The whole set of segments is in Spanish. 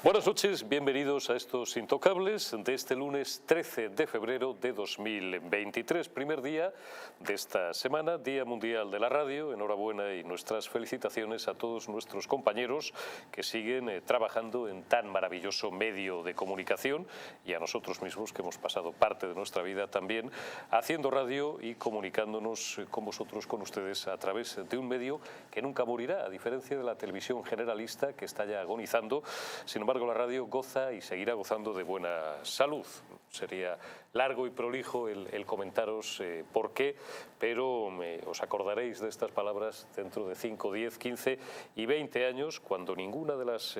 Buenas noches, bienvenidos a estos Intocables de este lunes 13 de febrero de 2023, primer día de esta semana, Día Mundial de la Radio. Enhorabuena y nuestras felicitaciones a todos nuestros compañeros que siguen trabajando en tan maravilloso medio de comunicación y a nosotros mismos que hemos pasado parte de nuestra vida también haciendo radio y comunicándonos con vosotros, con ustedes, a través de un medio que nunca morirá, a diferencia de la televisión generalista que está ya agonizando. Sin embargo, la radio goza y seguirá gozando de buena salud. Sería largo y prolijo el comentaros por qué, pero os acordaréis de estas palabras dentro de 5, 10, 15 y 20 años, cuando ninguna de las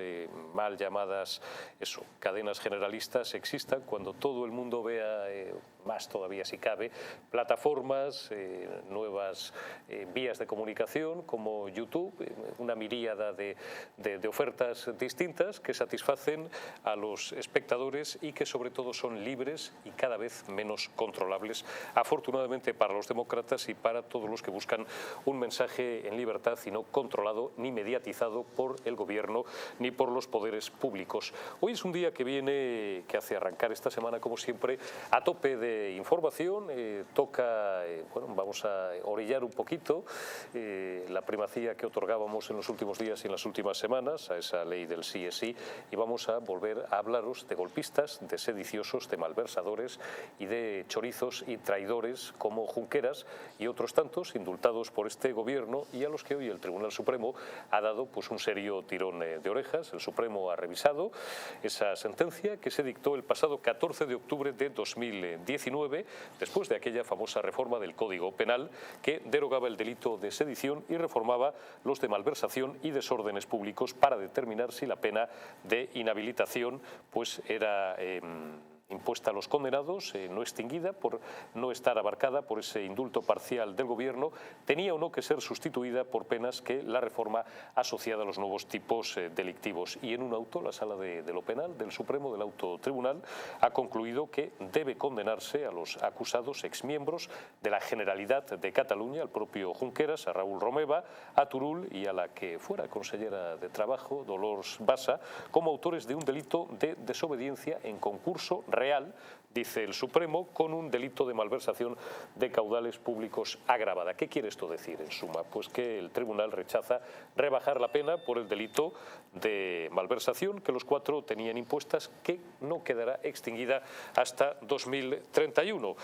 mal llamadas cadenas generalistas existan, cuando todo el mundo vea, más todavía si cabe, plataformas, nuevas vías de comunicación como YouTube, una miríada de ofertas distintas que satisfacen a los espectadores y que sobre todo son libres y cada vez menos controlables, afortunadamente para los demócratas y para todos los que buscan un mensaje en libertad y no controlado ni mediatizado por el gobierno ni por los poderes públicos. Hoy es un día que hace arrancar esta semana, como siempre, a tope de información. Vamos a orillar un poquito la primacía que otorgábamos en los últimos días y en las últimas semanas a esa ley del sí es sí, y vamos a volver a hablaros de golpistas, de sediciosos, de malversadores y de chorizos y traidores como Junqueras y otros tantos indultados por este gobierno y a los que hoy el Tribunal Supremo ha dado un serio tirón de orejas. El Supremo ha revisado esa sentencia que se dictó el pasado 14 de octubre de 2019, después de aquella famosa reforma del Código Penal que derogaba el delito de sedición y reformaba los de malversación y desórdenes públicos para determinar si la pena de inhabilitación era impuesta a los condenados, no extinguida por no estar abarcada por ese indulto parcial del gobierno, tenía o no que ser sustituida por penas que la reforma asociada a los nuevos tipos delictivos. Y en un auto, la Sala de lo Penal del Supremo, del Alto Tribunal, ha concluido que debe condenarse a los acusados exmiembros de la Generalidad de Cataluña, al propio Junqueras, a Raúl Romeva, a Turull y a la que fuera consellera de Trabajo, Dolors Bassa, como autores de un delito de desobediencia en concurso real, dice el Supremo, con un delito de malversación de caudales públicos agravada. ¿Qué quiere esto decir, en suma? Pues que el tribunal rechaza rebajar la pena por el delito de malversación que los cuatro tenían impuestas, que no quedará extinguida hasta 2031.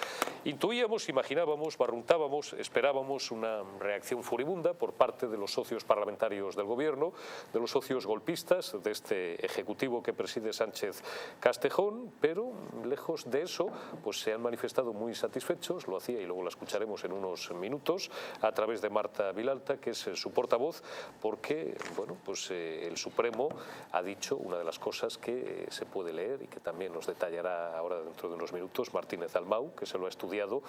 Intuíamos, imaginábamos, barruntábamos, esperábamos una reacción furibunda por parte de los socios parlamentarios del gobierno, de los socios golpistas de este ejecutivo que preside Sánchez Castejón, pero lejos de eso, se han manifestado muy satisfechos. Lo hacía, y luego la escucharemos en unos minutos, a través de Marta Vilalta, que es su portavoz, porque el Supremo ha dicho una de las cosas que se puede leer y que también nos detallará ahora dentro de unos minutos Martínez Almau, que se lo ha estudiado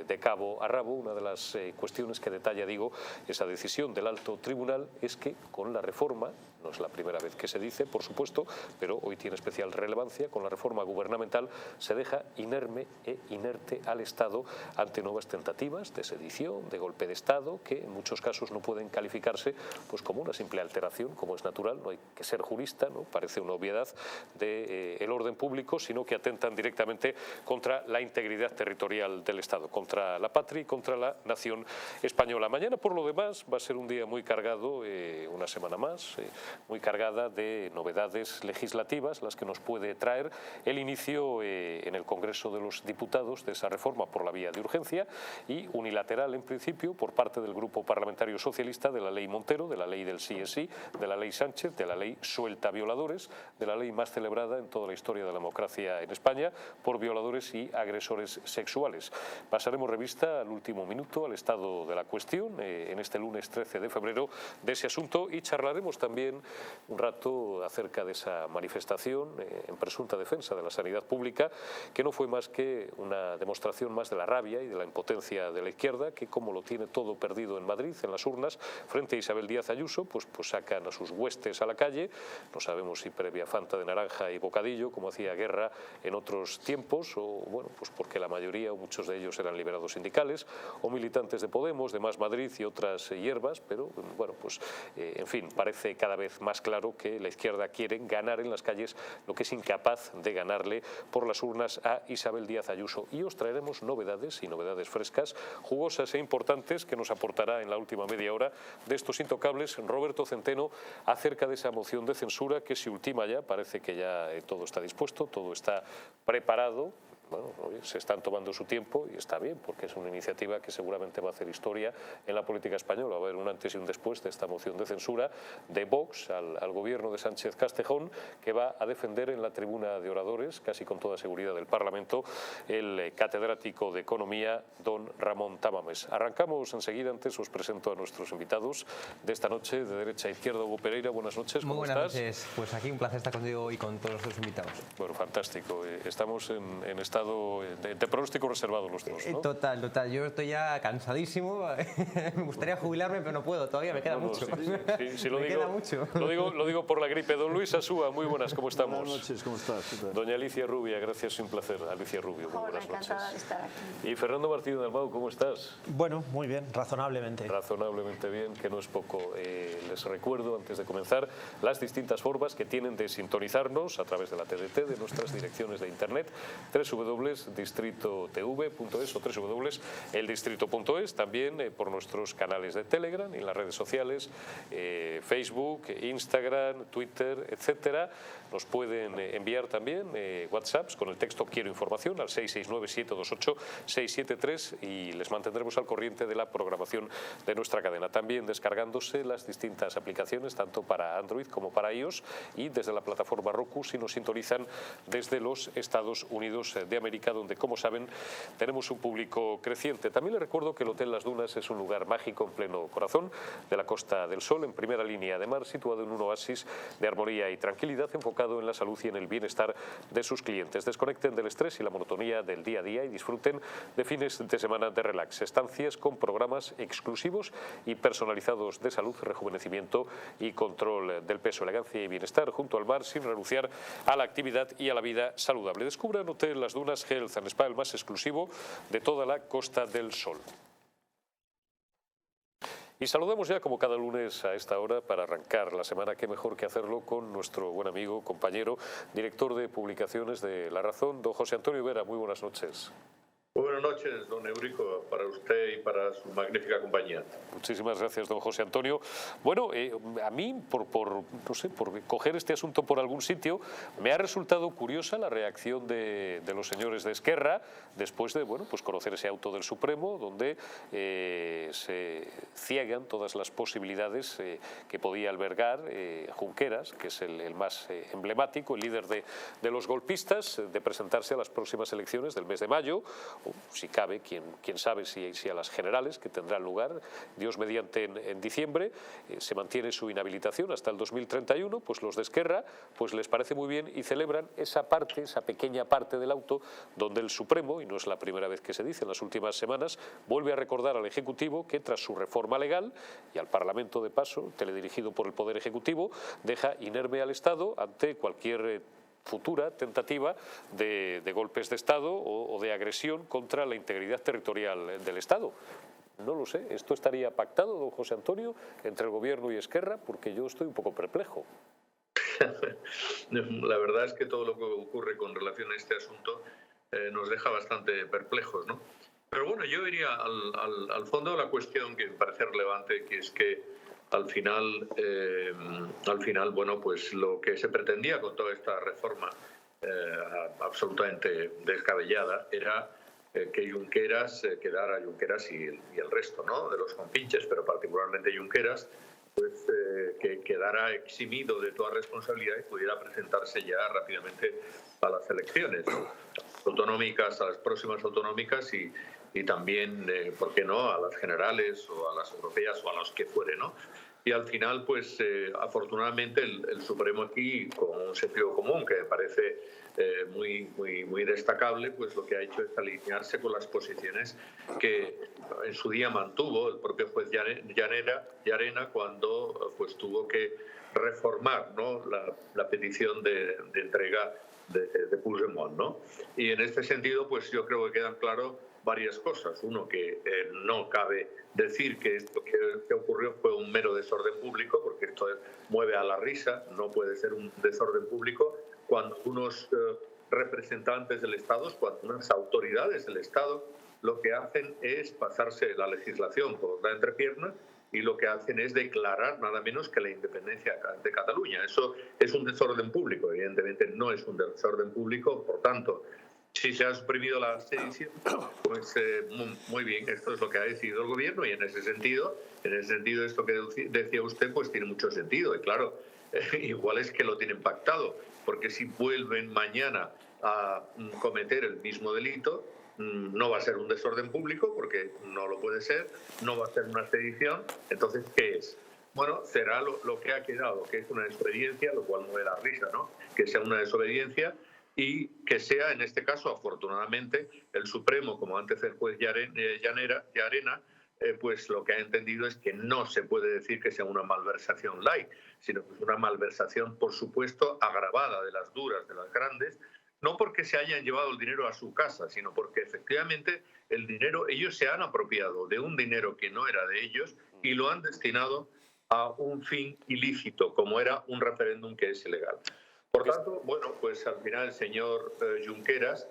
de cabo a rabo. Una de las cuestiones que detalla, esa decisión del Alto Tribunal es que con la reforma, no es la primera vez que se dice, por supuesto, pero hoy tiene especial relevancia, con la reforma gubernamental se deja inerte al Estado ante nuevas tentativas de sedición, de golpe de Estado, que en muchos casos no pueden calificarse como una simple alteración, como es natural. No hay que ser jurista, ¿no? Parece una obviedad del orden público, sino que atentan directamente contra la integridad territorial del Estado, contra la patria y contra la nación española. Mañana, por lo demás, va a ser un día muy cargado, una semana más, muy cargada de novedades legislativas, las que nos puede traer el inicio en el Congreso de los Diputados de esa reforma por la vía de urgencia y unilateral, en principio, por parte del Grupo Parlamentario Socialista, de la ley Montero, de la ley del sí es sí, de la ley Sánchez, de la ley Suelta Violadores, de la ley más celebrada en toda la historia de la democracia en España por violadores y agresores sexuales. Pasaremos revista al último minuto al estado de la cuestión en este lunes 13 de febrero de ese asunto, y charlaremos también un rato acerca de esa manifestación en presunta defensa de la sanidad sanidad pública, que no fue más que una demostración más de la rabia y de la impotencia de la izquierda, que como lo tiene todo perdido en Madrid, en las urnas, frente a Isabel Díaz Ayuso, pues sacan a sus huestes a la calle. No sabemos si previa Fanta de naranja y bocadillo, como hacía Guerra en otros tiempos, o bueno, pues porque la mayoría o muchos de ellos eran liberados sindicales o militantes de Podemos, de Más Madrid y otras hierbas, pero bueno, pues en fin, parece cada vez más claro que la izquierda quiere ganar en las calles lo que es incapaz de ganarle por las urnas a Isabel Díaz Ayuso. Y os traeremos novedades y novedades frescas, jugosas e importantes, que nos aportará en la última media hora de estos intocables Roberto Centeno acerca de esa moción de censura que se ultima ya. Parece que ya todo está dispuesto, todo está preparado. Bueno, se están tomando su tiempo y está bien, porque es una iniciativa que seguramente va a hacer historia en la política española. Va a haber un antes y un después de esta moción de censura de Vox al gobierno de Sánchez Castejón, que va a defender en la tribuna de oradores, casi con toda seguridad del Parlamento, el catedrático de Economía, don Ramón Tamames. Arrancamos enseguida. Antes os presento a nuestros invitados de esta noche, de derecha a izquierda. Hugo Pereira, buenas noches. ¿Cómo estás? Muy buenas noches. Pues aquí un placer estar contigo y con todos los invitados. Bueno, fantástico. Estamos en estado de pronóstico reservado los dos, ¿no? Total. Yo estoy ya cansadísimo. Me gustaría jubilarme, pero no puedo. Todavía me queda mucho. Sí, lo digo por la gripe. Don Luis Asúa, muy buenas, ¿cómo estamos? Buenas noches, ¿cómo estás? Doña Alicia Rubia, gracias, un placer. Alicia Rubio, muy buenas noches. Encantada de estar aquí. Y Fernando Martínez Dalmau, ¿cómo estás? Bueno, muy bien, razonablemente. Razonablemente bien, que no es poco. Les recuerdo, antes de comenzar, las distintas formas que tienen de sintonizarnos a través de la TDT, de nuestras direcciones de internet, www.distritotv.es o www.eldistrito.es, también por nuestros canales de Telegram y en las redes sociales, Facebook, Instagram, Twitter, etcétera. Nos pueden enviar también WhatsApps con el texto "Quiero información" al 669-728-673 y les mantendremos al corriente de la programación de nuestra cadena. También descargándose las distintas aplicaciones, tanto para Android como para iOS, y desde la plataforma Roku si nos sintonizan desde los Estados Unidos de América, donde, como saben, tenemos un público creciente. También les recuerdo que el Hotel Las Dunas es un lugar mágico en pleno corazón de la Costa del Sol, en primera línea de mar, situado en un oasis de armonía y tranquilidad, enfocado en la salud y en el bienestar de sus clientes. Desconecten del estrés y la monotonía del día a día y disfruten de fines de semana de relax. Estancias con programas exclusivos y personalizados de salud, rejuvenecimiento y control del peso, elegancia y bienestar junto al mar, sin renunciar a la actividad y a la vida saludable. Descubran Hotel Las Dunas Health and Spa, el más exclusivo de toda la Costa del Sol. Y saludamos ya, como cada lunes a esta hora, para arrancar la semana, qué mejor que hacerlo con nuestro buen amigo, compañero, director de publicaciones de La Razón, don José Antonio Vera. Muy buenas noches. Muy buenas noches, don Eurico, para usted y para su magnífica compañía. Muchísimas gracias, don José Antonio. Bueno, a mí, por coger este asunto por algún sitio, me ha resultado curiosa la reacción de los señores de Esquerra después de, bueno, pues conocer ese auto del Supremo, donde se ciegan todas las posibilidades que podía albergar Junqueras, que es el más emblemático, el líder de los golpistas, de presentarse a las próximas elecciones del mes de mayo, o si cabe, quién sabe si a las generales, que tendrán lugar, Dios mediante, en diciembre. Se mantiene su inhabilitación hasta el 2031, pues los de Esquerra pues les parece muy bien y celebran esa pequeña parte del auto donde el Supremo, y no es la primera vez que se dice en las últimas semanas, vuelve a recordar al Ejecutivo que tras su reforma legal y al Parlamento, de paso, teledirigido por el Poder Ejecutivo, deja inerme al Estado ante cualquier futura tentativa de golpes de Estado o de agresión contra la integridad territorial del Estado. No lo sé, ¿esto estaría pactado, don José Antonio, entre el Gobierno y Esquerra? Porque yo estoy un poco perplejo. La verdad es que todo lo que ocurre con relación a este asunto nos deja bastante perplejos, ¿no? Pero bueno, yo iría al fondo de la cuestión, que me parece relevante, que es que al final, bueno, pues lo que se pretendía con toda esta reforma absolutamente descabellada era que Junqueras quedara, Junqueras y el resto, ¿no?, de los compinches, pero particularmente Junqueras, pues que quedara eximido de toda responsabilidad y pudiera presentarse ya rápidamente a las elecciones, ¿no?, autonómicas, a las próximas autonómicas y también, ¿por qué no?, a las generales o a las europeas o a las que fuere, ¿no? y al final, pues afortunadamente el Supremo aquí, con un sentido común que me parece muy destacable, pues lo que ha hecho es alinearse con las posiciones que en su día mantuvo el propio juez Llarena cuando pues tuvo que reformar, ¿no?, la petición de entrega de Puigdemont, ¿no? Y en este sentido, pues yo creo que quedan claras varias cosas. Uno, que no cabe decir que esto que ocurrió fue un mero desorden público, porque esto mueve a la risa, no puede ser un desorden público cuando unos representantes del Estado, cuando unas autoridades del Estado, lo que hacen es pasarse la legislación por la entrepierna y lo que hacen es declarar nada menos que la independencia de Cataluña. Eso es un desorden público, evidentemente no es un desorden público, por tanto, si se ha suprimido la sedición, pues muy bien, esto es lo que ha decidido el gobierno y en ese sentido esto que decía usted pues tiene mucho sentido y claro, igual es que lo tienen pactado, porque si vuelven mañana a cometer el mismo delito, no va a ser un desorden público porque no lo puede ser, no va a ser una sedición, entonces ¿qué es? Bueno, será lo que ha quedado, que es una desobediencia, lo cual no me da risa, ¿no? Que sea una desobediencia y que sea, en este caso, afortunadamente, el Supremo, como antes el juez Llarena, pues lo que ha entendido es que no se puede decir que sea una malversación light, sino que es una malversación, por supuesto, agravada, de las duras, de las grandes, no porque se hayan llevado el dinero a su casa, sino porque efectivamente el dinero, ellos se han apropiado de un dinero que no era de ellos y lo han destinado a un fin ilícito, como era un referéndum que es ilegal. Por tanto, bueno, pues al final el señor Junqueras,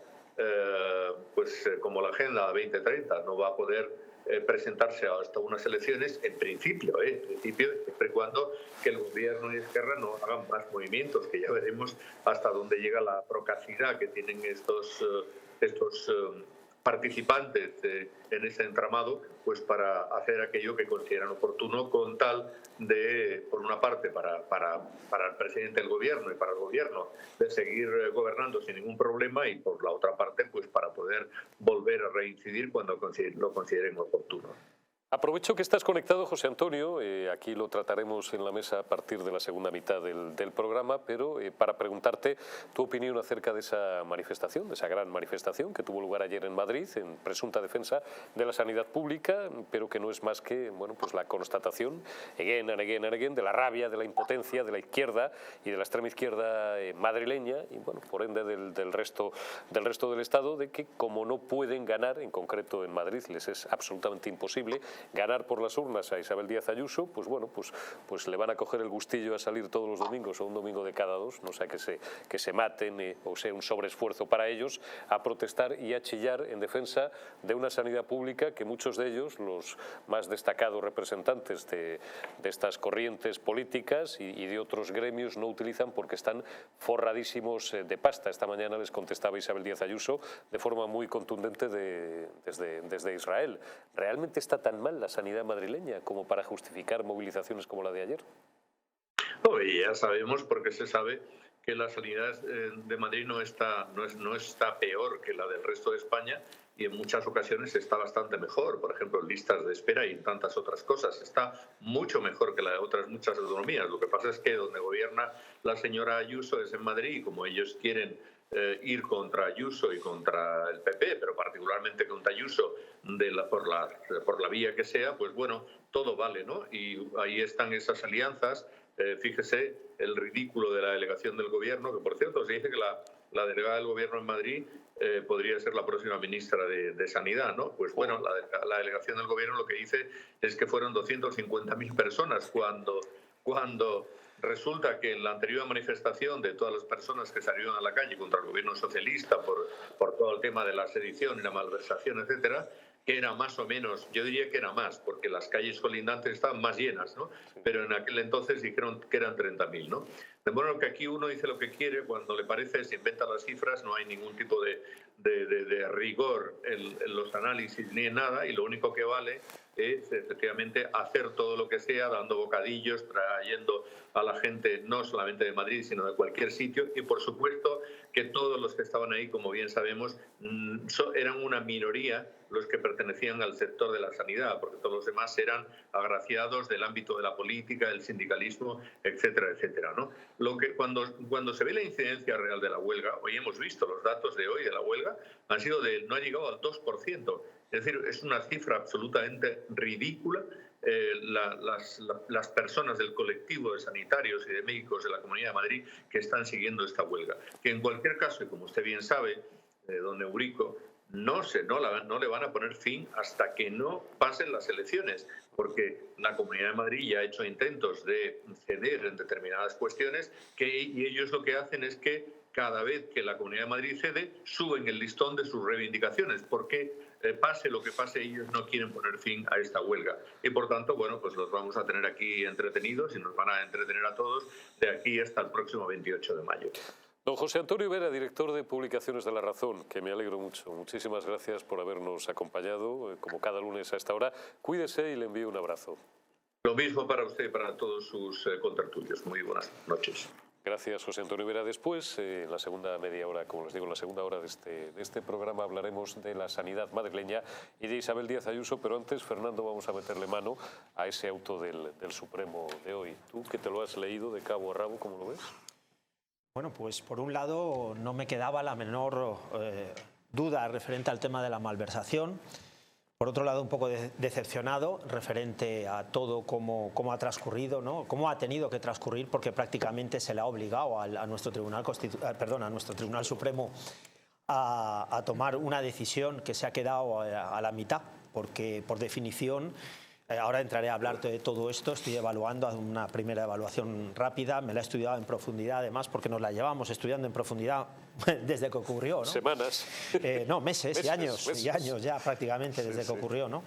como la Agenda 2030 no va a poder presentarse hasta unas elecciones, en principio, siempre y cuando que el gobierno y Esquerra no hagan más movimientos, que ya veremos hasta dónde llega la procacidad que tienen estos participantes en ese entramado, pues para hacer aquello que consideran oportuno con tal de, por una parte, para el presidente del gobierno y para el gobierno, de seguir gobernando sin ningún problema y por la otra parte, pues para poder volver a reincidir cuando lo consideren oportuno. Aprovecho que estás conectado, José Antonio, aquí lo trataremos en la mesa a partir de la segunda mitad del programa, pero para preguntarte tu opinión acerca de esa manifestación, de esa gran manifestación que tuvo lugar ayer en Madrid, en presunta defensa de la sanidad pública, pero que no es más que pues la constatación, again and again, de la rabia, de la impotencia de la izquierda y de la extrema izquierda madrileña y, por ende, del resto del Estado, de que como no pueden ganar, en concreto en Madrid, les es absolutamente imposible ganar por las urnas a Isabel Díaz Ayuso, pues le van a coger el gustillo a salir todos los domingos o un domingo de cada dos, no sea que se maten o sea un sobreesfuerzo para ellos, a protestar y a chillar en defensa de una sanidad pública que muchos de ellos, los más destacados representantes de estas corrientes políticas y de otros gremios, no utilizan porque están forradísimos de pasta. Esta mañana les contestaba Isabel Díaz Ayuso de forma muy contundente desde Israel. ¿Realmente está tan mal la sanidad madrileña como para justificar movilizaciones como la de ayer? No, y ya sabemos, porque se sabe que la sanidad de Madrid no está peor que la del resto de España y en muchas ocasiones está bastante mejor. Por ejemplo, en listas de espera y en tantas otras cosas. Está mucho mejor que la de otras muchas autonomías. Lo que pasa es que donde gobierna la señora Ayuso es en Madrid y como ellos quieren ir contra Ayuso y contra el PP, pero particularmente contra Ayuso por la vía que sea, pues bueno, todo vale, ¿no? Y ahí están esas alianzas. Fíjese el ridículo de la delegación del gobierno, que por cierto se dice que la delegada del gobierno en Madrid podría ser la próxima ministra de Sanidad, ¿no? Pues bueno, la delegación del gobierno lo que dice es que fueron 250.000 personas cuando resulta que en la anterior manifestación de todas las personas que salieron a la calle contra el gobierno socialista por todo el tema de la sedición y la malversación, etcétera, que era más o menos, yo diría que era más, porque las calles colindantes estaban más llenas, ¿no? Pero en aquel entonces dijeron que eran 30.000, ¿no? De modo que aquí uno dice lo que quiere, cuando le parece se inventa las cifras, no hay ningún tipo de rigor en los análisis ni en nada, y lo único que vale es efectivamente hacer todo lo que sea, dando bocadillos, trayendo a la gente no solamente de Madrid, sino de cualquier sitio, y por supuesto que todos los que estaban ahí, como bien sabemos, eran una minoría los que pertenecían al sector de la sanidad, porque todos los demás eran agraciados del ámbito de la política, del sindicalismo, etcétera, etcétera, ¿no? Lo que cuando se ve la incidencia real de la huelga, hoy hemos visto los datos de hoy de la huelga, no ha llegado al 2%. Es decir, es una cifra absolutamente ridícula. Las personas del colectivo de sanitarios y de médicos de la Comunidad de Madrid que están siguiendo esta huelga. Que en cualquier caso, y como usted bien sabe, don Eurico, no le van a poner fin hasta que no pasen las elecciones, porque la Comunidad de Madrid ya ha hecho intentos de ceder en determinadas cuestiones y ellos lo que hacen es que cada vez que la Comunidad de Madrid cede, suben el listón de sus reivindicaciones, porque pase lo que pase, ellos no quieren poner fin a esta huelga. Y por tanto, bueno, pues los vamos a tener aquí entretenidos y nos van a entretener a todos de aquí hasta el próximo 28 de mayo. Don José Antonio Vera, director de Publicaciones de La Razón, que me alegro mucho. Muchísimas gracias por habernos acompañado, como cada lunes a esta hora. Cuídese y le envío un abrazo. Lo mismo para usted y para todos sus contertulios. Muy buenas noches. Gracias, José Antonio Vera. Después, en la segunda media hora, como les digo, en la segunda hora de este programa hablaremos de la sanidad madrileña y de Isabel Díaz Ayuso, pero antes, Fernando, vamos a meterle mano a ese auto del Supremo de hoy. Tú, que te lo has leído de cabo a rabo, ¿cómo lo ves? Bueno, pues por un lado no me quedaba la menor duda referente al tema de la malversación. Por otro lado, un poco decepcionado referente a todo cómo ha transcurrido, ¿no? Cómo ha tenido que transcurrir, porque prácticamente se le ha obligado a nuestro Tribunal Supremo a tomar una decisión que se ha quedado a la mitad, porque por definición, ahora entraré a hablar de todo esto, estoy evaluando una primera evaluación rápida, me la he estudiado en profundidad además, porque nos la llevamos estudiando en profundidad desde que ocurrió, ¿no? Semanas. No, meses y años ya prácticamente desde que ocurrió, ¿no?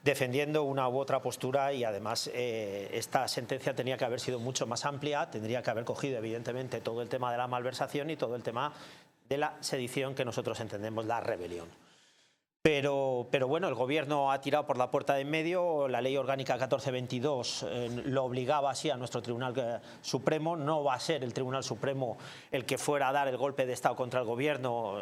Defendiendo una u otra postura, y además esta sentencia tenía que haber sido mucho más amplia, tendría que haber cogido evidentemente todo el tema de la malversación y todo el tema de la sedición, que nosotros entendemos la rebelión. Pero bueno, el Gobierno ha tirado por la puerta de en medio. La Ley Orgánica 1422 lo obligaba así a nuestro Tribunal Supremo. No va a ser el Tribunal Supremo el que fuera a dar el golpe de Estado contra el Gobierno,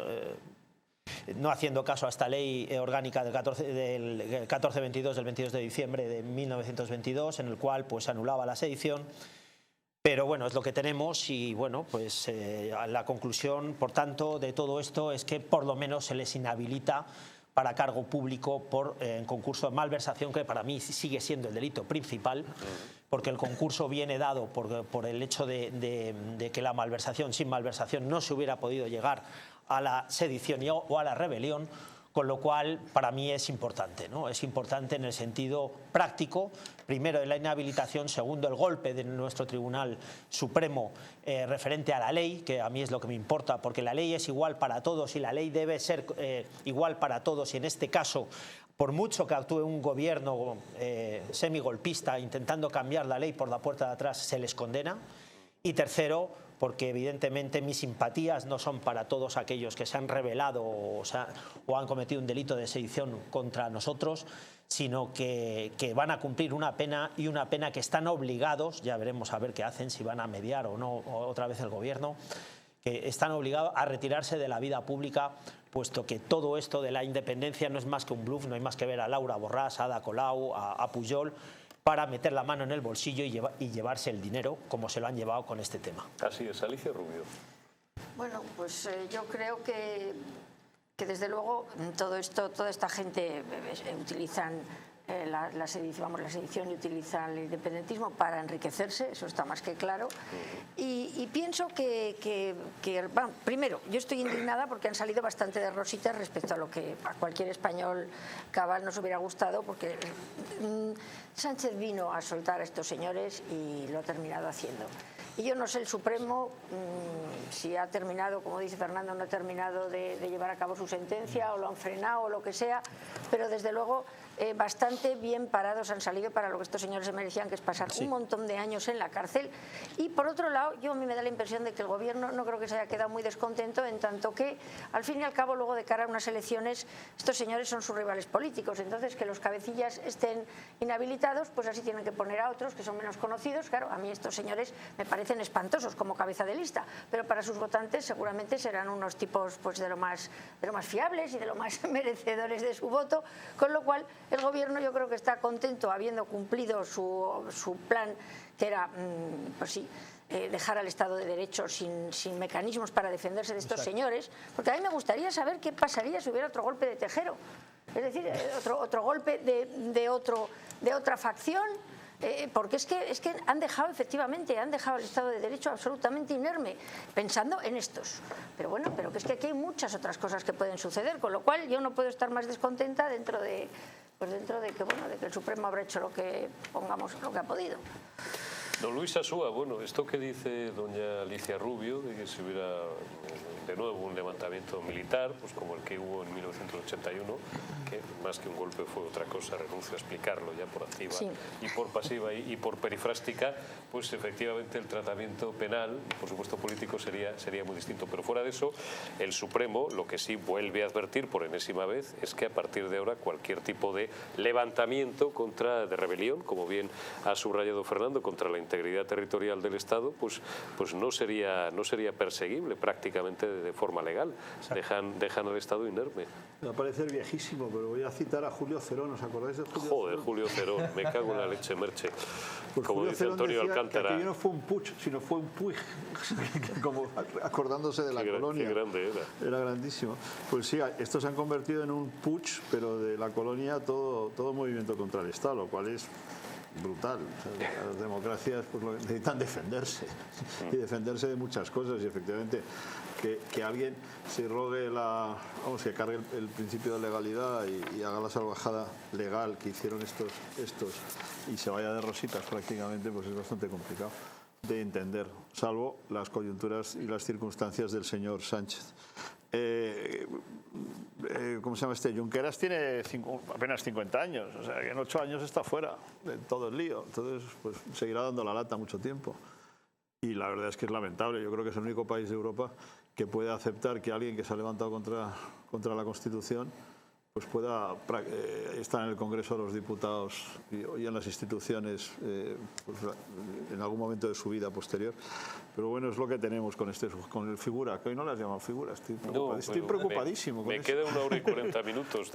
no haciendo caso a esta Ley Orgánica del 1422 del 22 de diciembre de 1922, en el cual pues se anulaba la sedición. Pero bueno, es lo que tenemos y bueno, pues la conclusión, por tanto, de todo esto es que por lo menos se les inhabilita para cargo público por concurso de malversación, que para mí sigue siendo el delito principal, porque el concurso viene dado por el hecho de que la malversación, sin malversación no se hubiera podido llegar a la sedición o a la rebelión, con lo cual para mí es importante, ¿no? Es importante en el sentido práctico, primero de la inhabilitación, segundo el golpe de nuestro Tribunal Supremo referente a la ley, que a mí es lo que me importa, porque la ley es igual para todos y la ley debe ser igual para todos, y en este caso, por mucho que actúe un gobierno semigolpista intentando cambiar la ley por la puerta de atrás, se les condena. Y tercero, porque evidentemente mis simpatías no son para todos aquellos que se han rebelado o han cometido un delito de sedición contra nosotros, sino que van a cumplir una pena, y una pena que están obligados, ya veremos a ver qué hacen, si van a mediar o no otra vez el Gobierno, que están obligados a retirarse de la vida pública, puesto que todo esto de la independencia no es más que un bluff, no hay más que ver a Laura Borràs, a Ada Colau, a Pujol, para meter la mano en el bolsillo y llevarse el dinero, como se lo han llevado con este tema. Así es, Alicia Rubio. Bueno, pues yo creo que desde luego todo esto, toda esta gente utilizan la sedición y utilizan el independentismo para enriquecerse, eso está más que claro. Y pienso que bueno, primero, yo estoy indignada porque han salido bastante de rositas respecto a lo que a cualquier español cabal nos hubiera gustado, porque Sánchez vino a soltar a estos señores y lo ha terminado haciendo. Y yo no sé el Supremo si ha terminado, como dice Fernando, no ha terminado de llevar a cabo su sentencia, o lo han frenado o lo que sea, pero desde luego bastante bien parados han salido para lo que estos señores se merecían, que es pasar un montón de años en la cárcel. Y por otro lado, a mí me da la impresión de que el gobierno no creo que se haya quedado muy descontento, en tanto que al fin y al cabo luego de cara a unas elecciones estos señores son sus rivales políticos, entonces que los cabecillas estén inhabilitados, pues así tienen que poner a otros que son menos conocidos. Claro, a mí estos señores me parecen espantosos como cabeza de lista, pero para sus votantes seguramente serán unos tipos pues de lo más fiables y de lo más merecedores de su voto, con lo cual el gobierno yo creo que está contento habiendo cumplido su plan, que era pues sí, dejar al Estado de Derecho sin mecanismos para defenderse de estos señores, porque a mí me gustaría saber qué pasaría si hubiera otro golpe de Tejero, es decir, otro golpe de otra facción. Porque es que han dejado efectivamente, han dejado el Estado de Derecho absolutamente inerme, pensando en estos. Pero bueno, pero que es que aquí hay muchas otras cosas que pueden suceder, con lo cual yo no puedo estar más descontenta dentro de que bueno, de que el Supremo habrá hecho lo que ha podido. Don Luis Asúa, bueno, esto que dice doña Alicia Rubio, de que si hubiera de nuevo un levantamiento militar, pues como el que hubo en 1981, que más que un golpe fue otra cosa, renuncio a explicarlo ya por activa y por pasiva y por perifrástica, pues efectivamente el tratamiento penal, por supuesto político, sería muy distinto. Pero fuera de eso, el Supremo lo que sí vuelve a advertir por enésima vez es que a partir de ahora cualquier tipo de levantamiento de rebelión, como bien ha subrayado Fernando, contra la integridad territorial del Estado, pues no sería perseguible prácticamente de forma legal. Dejan al Estado inerme. Me va a parecer viejísimo, pero voy a citar a Julio Cerón. ¿Os acordáis de Julio Cerón? Joder, Julio Cerón, me cago en la leche, Merche. Pues como Julio dice Cerón Antonio decía Alcántara. Que aquello no fue un putsch, sino fue un puig, como acordándose de la colonia. Qué grande era. Era grandísimo. Pues sí, estos se han convertido en un putsch, pero de la colonia todo movimiento contra el Estado, lo cual es brutal. O sea, las democracias pues, necesitan defenderse y defenderse de muchas cosas, y efectivamente que alguien se rogue que cargue el principio de legalidad y haga la salvajada legal que hicieron estos y se vaya de rositas prácticamente, pues es bastante complicado de entender, salvo las coyunturas y las circunstancias del señor Sánchez. ¿Cómo se llama este? Junqueras tiene apenas 50 años, o sea que en 8 años está fuera de todo el lío, entonces pues seguirá dando la lata mucho tiempo. Y la verdad es que es lamentable. Yo creo que es el único país de Europa que puede aceptar que alguien que se ha levantado contra la Constitución pues pueda estar en el Congreso de los Diputados y en las instituciones pues, en algún momento de su vida posterior. Pero bueno, es lo que tenemos con el figura, que hoy no las llaman figura. Estoy preocupadísimo. Me queda 1 hora y 40 minutos.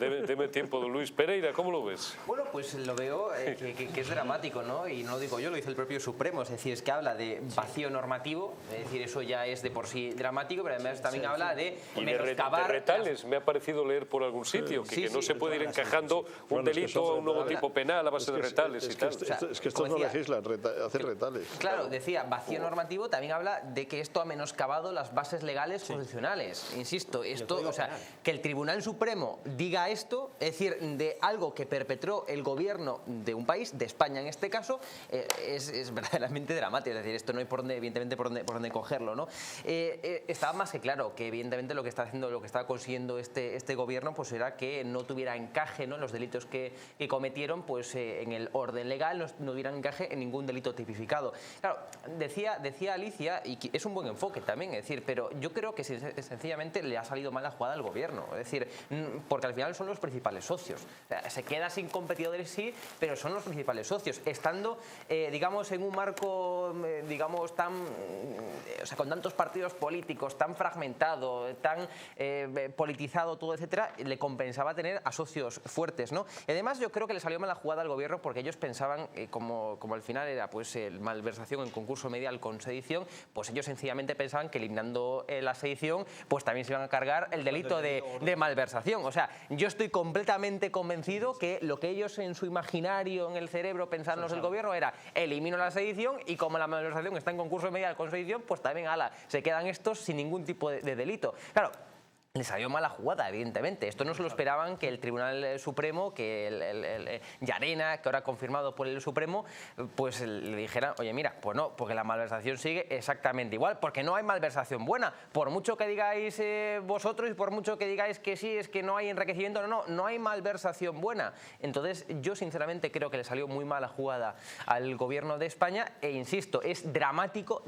Deme tiempo, don Luis. Pereira, ¿cómo lo ves? Bueno, pues lo veo que es dramático, ¿no? Y no lo digo yo, lo dice el propio Supremo. Es decir, es que habla de vacío normativo, es decir, eso ya es de por sí dramático, pero además también habla de menoscabar... de retales, me ha parecido leer por algún sitio, que no se puede ir encajando un delito a un nuevo tipo penal a base de retales y tal. Es que estos no legislan, hacen retales. Claro, decía, vacío normativo también habla de que esto ha menoscabado las bases legales constitucionales. Insisto, esto, o sea, que el Tribunal Supremo diga esto, es decir, de algo que perpetró el gobierno de un país, de España en este caso, es verdaderamente dramático. Es decir, esto no hay evidentemente por dónde cogerlo, ¿no? Estaba más que claro que evidentemente lo que estaba consiguiendo este gobierno pues era que no tuviera encaje, ¿no?, en los delitos que cometieron, pues en el orden legal no tuvieran encaje en ningún delito tipificado. Claro, decía Alicia, y es un buen enfoque también, es decir, pero yo creo que sencillamente le ha salido mal la jugada al gobierno, es decir, porque al final son los principales socios. O sea, se queda sin competidores, sí, pero son los principales socios, estando, digamos, en un marco, digamos, o sea, con tantos partidos políticos, tan fragmentado, tan politizado todo, etcétera, le compensaba tener a socios fuertes, ¿no? Y además yo creo que le salió mal la jugada al gobierno porque ellos pensaban, como al final era pues malversación en concurso medial con sedición, pues ellos sencillamente pensaban que eliminando la sedición pues también se iban a cargar el delito de malversación. O sea, yo estoy completamente convencido que lo que ellos en su imaginario, en el cerebro, pensaban los del gobierno era elimino la sedición y como la malversación está en concurso medial con sedición, pues también se quedan estos sin ningún tipo de delito. Claro, le salió mala jugada, evidentemente. Esto no se lo esperaban que el Tribunal Supremo, que el Llarena, que ahora ha confirmado por el Supremo, pues le dijera, oye, mira, pues no, porque la malversación sigue exactamente igual, porque no hay malversación buena. Por mucho que digáis vosotros y por mucho que digáis que sí, es que no hay enriquecimiento, no hay malversación buena. Entonces, yo sinceramente creo que le salió muy mala jugada al Gobierno de España e insisto, es dramático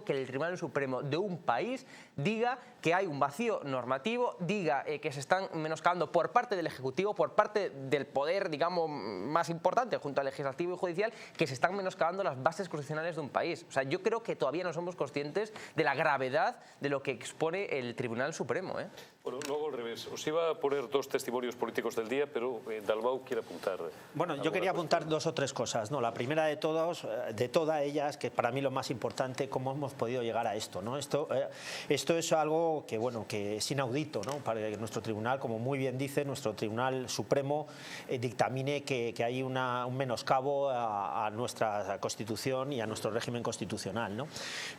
que el Tribunal Supremo de un país diga que hay un vacío normativo, diga que se están menoscabando por parte del Ejecutivo, por parte del poder, digamos, más importante junto al Legislativo y Judicial, que se están menoscabando las bases constitucionales de un país. O sea, yo creo que todavía no somos conscientes de la gravedad de lo que expone el Tribunal Supremo, ¿eh? Bueno, luego al revés. Os iba a poner dos testimonios políticos del día, pero Dalmau quiere apuntar. Bueno, yo quería apuntar dos o tres cosas, ¿no? La primera de todas ellas, que para mí lo más importante, cómo hemos podido llegar a esto, ¿no? Esto es algo que, bueno, que es inaudito, ¿no? Para que nuestro tribunal, como muy bien dice, nuestro Tribunal Supremo dictamine que hay un menoscabo a nuestra Constitución y a nuestro régimen constitucional, ¿no?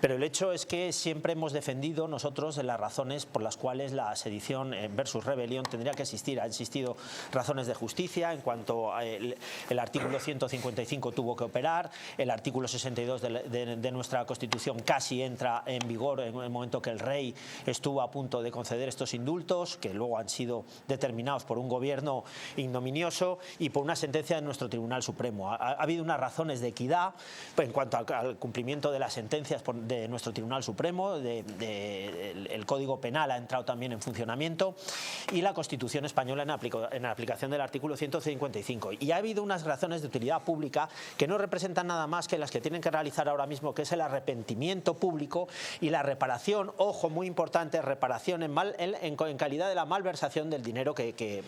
Pero el hecho es que siempre hemos defendido nosotros las razones por las cuales la sedición versus rebelión tendría que existir. Ha existido razones de justicia en cuanto el artículo 155 tuvo que operar, el artículo 62 de nuestra Constitución casi entra en vigor en el momento que el rey estuvo a punto de conceder estos indultos, que luego han sido determinados por un gobierno ignominioso y por una sentencia de nuestro Tribunal Supremo. Ha habido unas razones de equidad en cuanto al cumplimiento de las sentencias de nuestro Tribunal Supremo, el Código Penal ha entrado también en funcionamiento y la Constitución española en aplicación del artículo 155. Y ha habido unas razones de utilidad pública que no representan nada más que las que tienen que realizar ahora mismo, que es el arrepentimiento público y la reparación, ojo, muy importante, reparación en calidad de la malversación del dinero que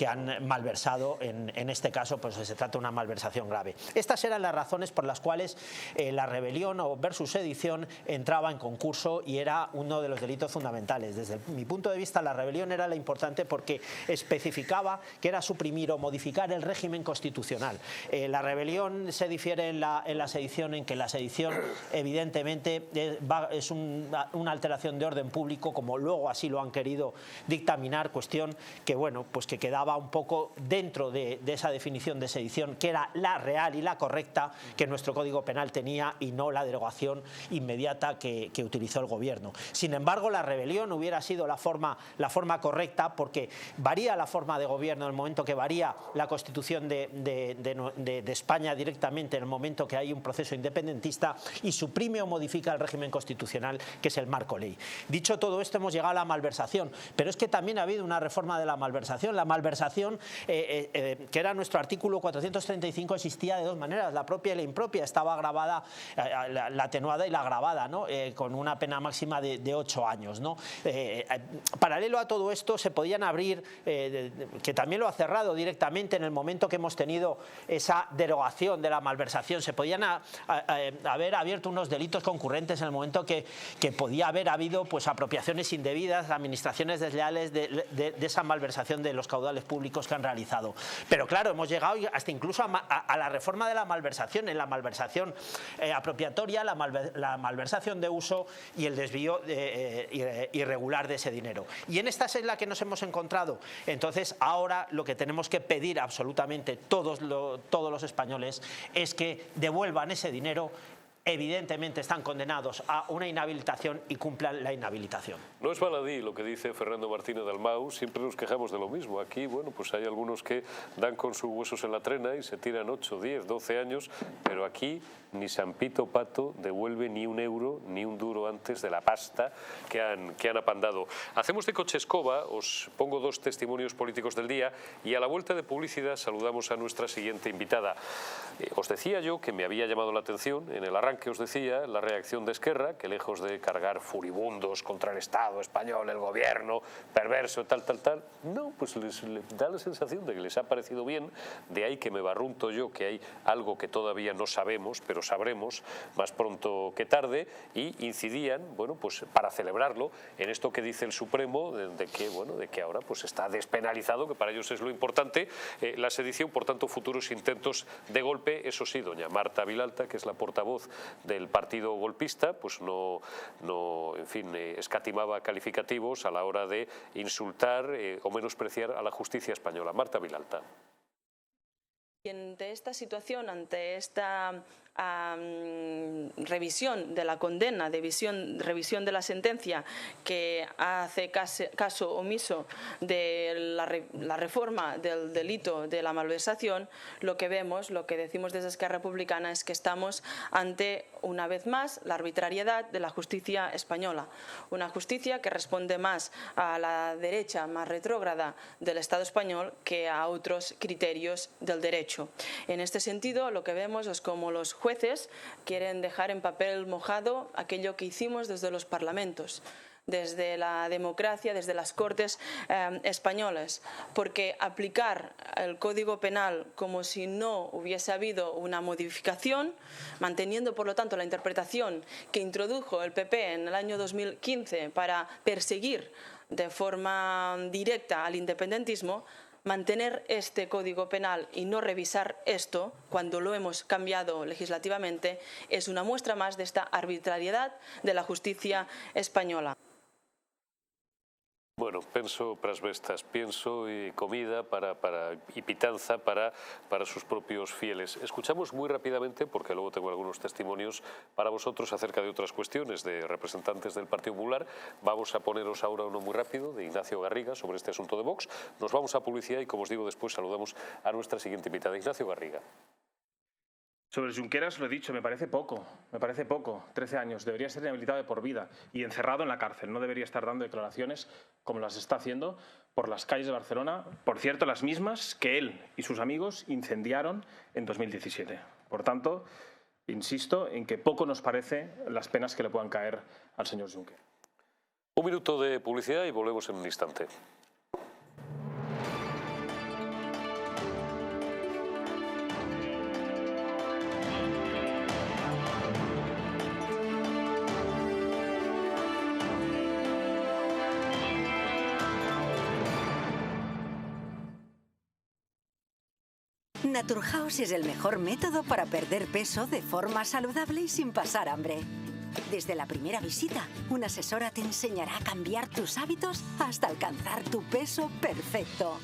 han malversado. En este caso, pues se trata de una malversación grave. Estas eran las razones por las cuales la rebelión versus sedición entraba en concurso y era uno de los delitos fundamentales. Desde mi punto de vista, la rebelión era la importante porque especificaba que era suprimir o modificar el régimen constitucional. La rebelión se difiere en la sedición en que la sedición evidentemente es una alteración de orden público, como luego así lo han querido dictaminar, cuestión que, bueno, pues que quedaba un poco dentro de esa definición de sedición, que era la real y la correcta que nuestro Código Penal tenía y no la derogación inmediata que utilizó el gobierno. Sin embargo, la rebelión hubiera sido la forma correcta, porque varía la forma de gobierno en el momento que varía la Constitución de España directamente, en el momento que hay un proceso independentista y suprime o modifica el régimen constitucional, que es el marco ley. Dicho todo esto, hemos llegado a la malversación, pero es que también ha habido una reforma de la malversación. La malversación, que era nuestro artículo 435, existía de dos maneras, la propia y la impropia. Estaba agravada, la atenuada y la agravada, ¿no? Con una pena máxima de 8 años, ¿no? Paralelo a todo esto, se podían abrir, que también lo ha cerrado directamente en el momento que hemos tenido esa derogación de la malversación, se podían haber abierto unos delitos concurrentes en el momento que podía haber habido, pues, apropiaciones indebidas, administraciones desleales de esa malversación de los caudales públicos que han realizado. Pero claro, hemos llegado hasta incluso a la reforma de la malversación, en la malversación apropiatoria, la malversación de uso y el desvío irregular de ese dinero. Y en esta es la que nos hemos encontrado. Entonces, ahora lo que tenemos que pedir absolutamente todos los españoles es que devuelvan ese dinero. Evidentemente están condenados a una inhabilitación y cumplan la inhabilitación. No es baladí lo que dice Fernando Martínez Dalmau, siempre nos quejamos de lo mismo. Aquí, bueno, pues hay algunos que dan con sus huesos en la trena y se tiran 8, 10, 12 años, pero aquí ni San Pito Pato devuelve ni un euro, ni un duro antes de la pasta que han apandado. Hacemos de coche escoba, os pongo dos testimonios políticos del día y a la vuelta de publicidad saludamos a nuestra siguiente invitada. Os decía yo que me había llamado la atención en el arranque, os decía, la reacción de Esquerra, que lejos de cargar furibundos contra el Estado español, el gobierno perverso, tal, no, pues les da la sensación de que les ha parecido bien. De ahí que me barrunto yo que hay algo que todavía no sabemos, pero lo sabremos más pronto que tarde, y incidían, bueno, pues para celebrarlo, en esto que dice el Supremo, de que ahora pues está despenalizado, que para ellos es lo importante, la sedición, por tanto futuros intentos de golpe. Eso sí, doña Marta Vilalta, que es la portavoz del partido golpista, pues no en fin, escatimaba calificativos a la hora de insultar o menospreciar a la justicia española. Marta Vilalta. Y ante esta situación, ante esta revisión de la condena, revisión de la sentencia, que hace caso omiso de la reforma del delito de la malversación, lo que vemos, lo que decimos desde Esquerra Republicana es que estamos ante, una vez más, la arbitrariedad de la justicia española. Una justicia que responde más a la derecha más retrógrada del Estado español que a otros criterios del derecho. En este sentido, lo que vemos es como los jueces quieren dejar en papel mojado aquello que hicimos desde los parlamentos, desde la democracia, desde las Cortes españolas, porque aplicar el Código Penal como si no hubiese habido una modificación, manteniendo por lo tanto la interpretación que introdujo el PP en el año 2015 para perseguir de forma directa al independentismo, mantener este Código Penal y no revisar esto, cuando lo hemos cambiado legislativamente, es una muestra más de esta arbitrariedad de la justicia española. Bueno, penso pras vestas, pienso y comida y pitanza para sus propios fieles. Escuchamos muy rápidamente, porque luego tengo algunos testimonios para vosotros acerca de otras cuestiones de representantes del Partido Popular. Vamos a poneros ahora uno muy rápido de Ignacio Garriga sobre este asunto de Vox. Nos vamos a publicidad y, como os digo, después saludamos a nuestra siguiente invitada, Ignacio Garriga. Sobre Junqueras lo he dicho, me parece poco, 13 años, debería ser inhabilitado de por vida y encerrado en la cárcel, no debería estar dando declaraciones como las está haciendo por las calles de Barcelona, por cierto, las mismas que él y sus amigos incendiaron en 2017. Por tanto, insisto en que poco nos parece las penas que le puedan caer al señor Juncker. Un minuto de publicidad y volvemos en un instante. Naturhaus es el mejor método para perder peso de forma saludable y sin pasar hambre. Desde la primera visita, una asesora te enseñará a cambiar tus hábitos hasta alcanzar tu peso perfecto.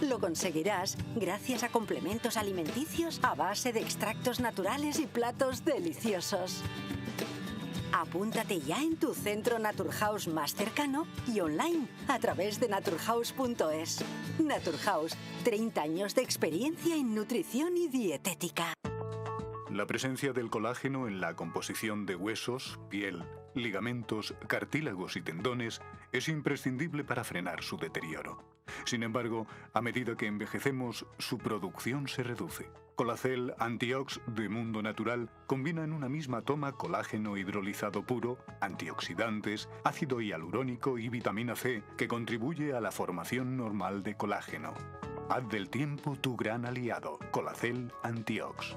Lo conseguirás gracias a complementos alimenticios a base de extractos naturales y platos deliciosos. Apúntate ya en tu centro Naturhaus más cercano y online a través de naturhaus.es. Naturhaus, 30 años de experiencia en nutrición y dietética. La presencia del colágeno en la composición de huesos, piel, ligamentos, cartílagos y tendones es imprescindible para frenar su deterioro. Sin embargo, a medida que envejecemos, su producción se reduce. Colacel Antiox de Mundo Natural combina en una misma toma colágeno hidrolizado puro, antioxidantes, ácido hialurónico y vitamina C, que contribuye a la formación normal de colágeno. Haz del tiempo tu gran aliado. Colacel Antiox.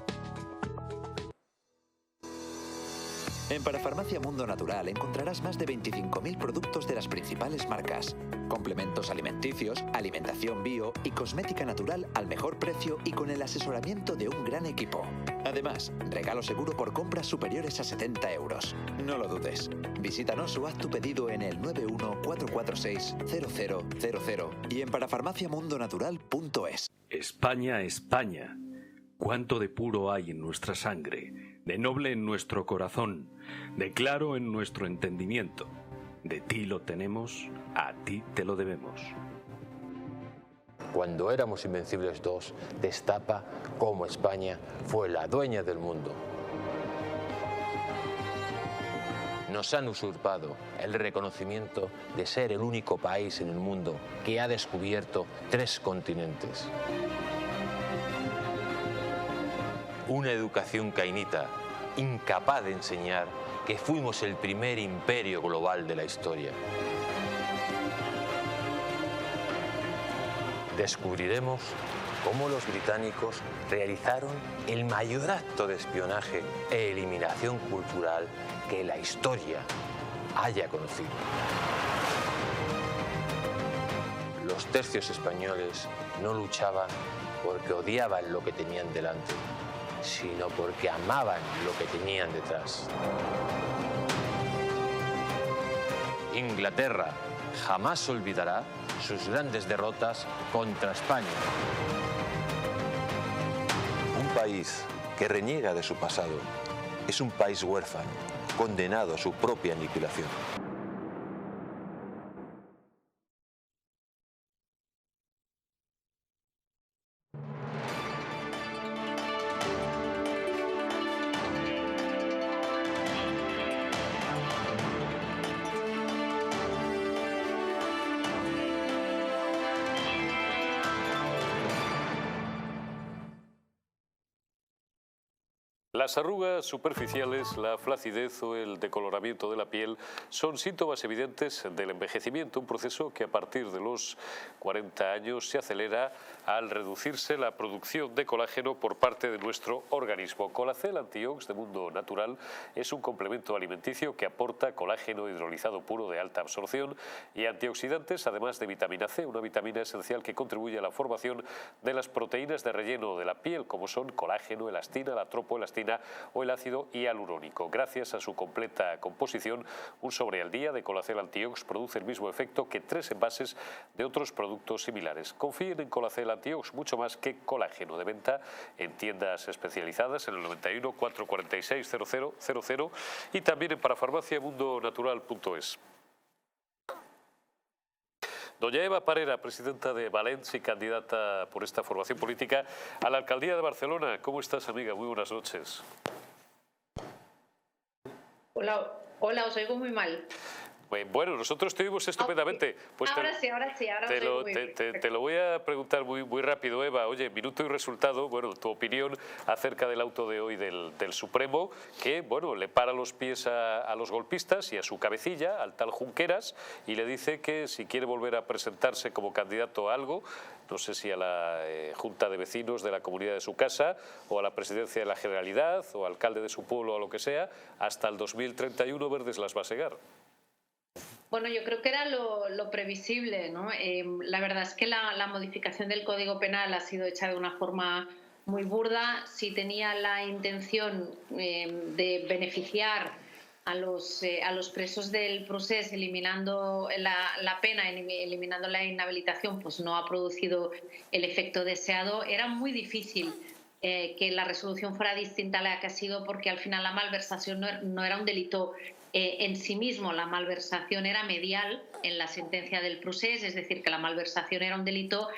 En Parafarmacia Mundo Natural encontrarás más de 25.000 productos de las principales marcas, complementos alimenticios, alimentación bio y cosmética natural al mejor precio y con el asesoramiento de un gran equipo. Además, regalo seguro por compras superiores a 70 euros. No lo dudes. Visítanos o haz tu pedido en el 914460000 y en parafarmaciamundonatural.es. España, España. Cuánto de puro hay en nuestra sangre, de noble en nuestro corazón, de claro en nuestro entendimiento. De ti lo tenemos, a ti te lo debemos. Cuando éramos Invencibles 2, destapa cómo España fue la dueña del mundo. Nos han usurpado el reconocimiento de ser el único país en el mundo que ha descubierto 3 continentes. Una educación cainita, incapaz de enseñar que fuimos el primer imperio global de la historia. Descubriremos cómo los británicos realizaron el mayor acto de espionaje e eliminación cultural que la historia haya conocido. Los tercios españoles no luchaban porque odiaban lo que tenían delante, sino porque amaban lo que tenían detrás. Inglaterra jamás olvidará sus grandes derrotas contra España. Un país que reniega de su pasado es un país huérfano, condenado a su propia aniquilación. Las arrugas superficiales, la flacidez o el decoloramiento de la piel son síntomas evidentes del envejecimiento, un proceso que a partir de los 40 años se acelera al reducirse la producción de colágeno por parte de nuestro organismo. Colacel Antiox de Mundo Natural es un complemento alimenticio que aporta colágeno hidrolizado puro de alta absorción y antioxidantes, además de vitamina C, una vitamina esencial que contribuye a la formación de las proteínas de relleno de la piel, como son colágeno, elastina, la tropoelastina o el ácido hialurónico. Gracias a su completa composición, un sobre al día de Colacel Antiox produce el mismo efecto que 3 envases de otros productos similares. Confíen en Colacel Antiox mucho más que colágeno, de venta en tiendas especializadas en el 91 446 0000 y también en parafarmaciamundonatural.es. Doña Eva Parera, presidenta de Valens y candidata por esta formación política a la alcaldía de Barcelona. ¿Cómo estás, amiga? Muy buenas noches. Hola, os oigo muy mal. Bueno, nosotros te oímos estupendamente. Pues ahora sí, ahora te lo voy a preguntar muy rápido, Eva. Oye, minuto y resultado, bueno, tu opinión acerca del auto de hoy del Supremo, que, bueno, le para los pies a los golpistas y a su cabecilla, al tal Junqueras, y le dice que si quiere volver a presentarse como candidato a algo, no sé si a la Junta de Vecinos de la comunidad de su casa, o a la presidencia de la Generalidad, o alcalde de su pueblo, o lo que sea, hasta el 2031 Verdes las va a segar. Bueno, yo creo que era lo previsible, ¿no? La verdad es que la modificación del Código Penal ha sido hecha de una forma muy burda. Si tenía la intención de beneficiar a los presos del procés eliminando la pena, eliminando la inhabilitación, pues no ha producido el efecto deseado. Era muy difícil que la resolución fuera distinta a la que ha sido, porque al final la malversación no era un delito en sí mismo. La malversación era medial en la sentencia del procés, es decir, que la malversación era un delito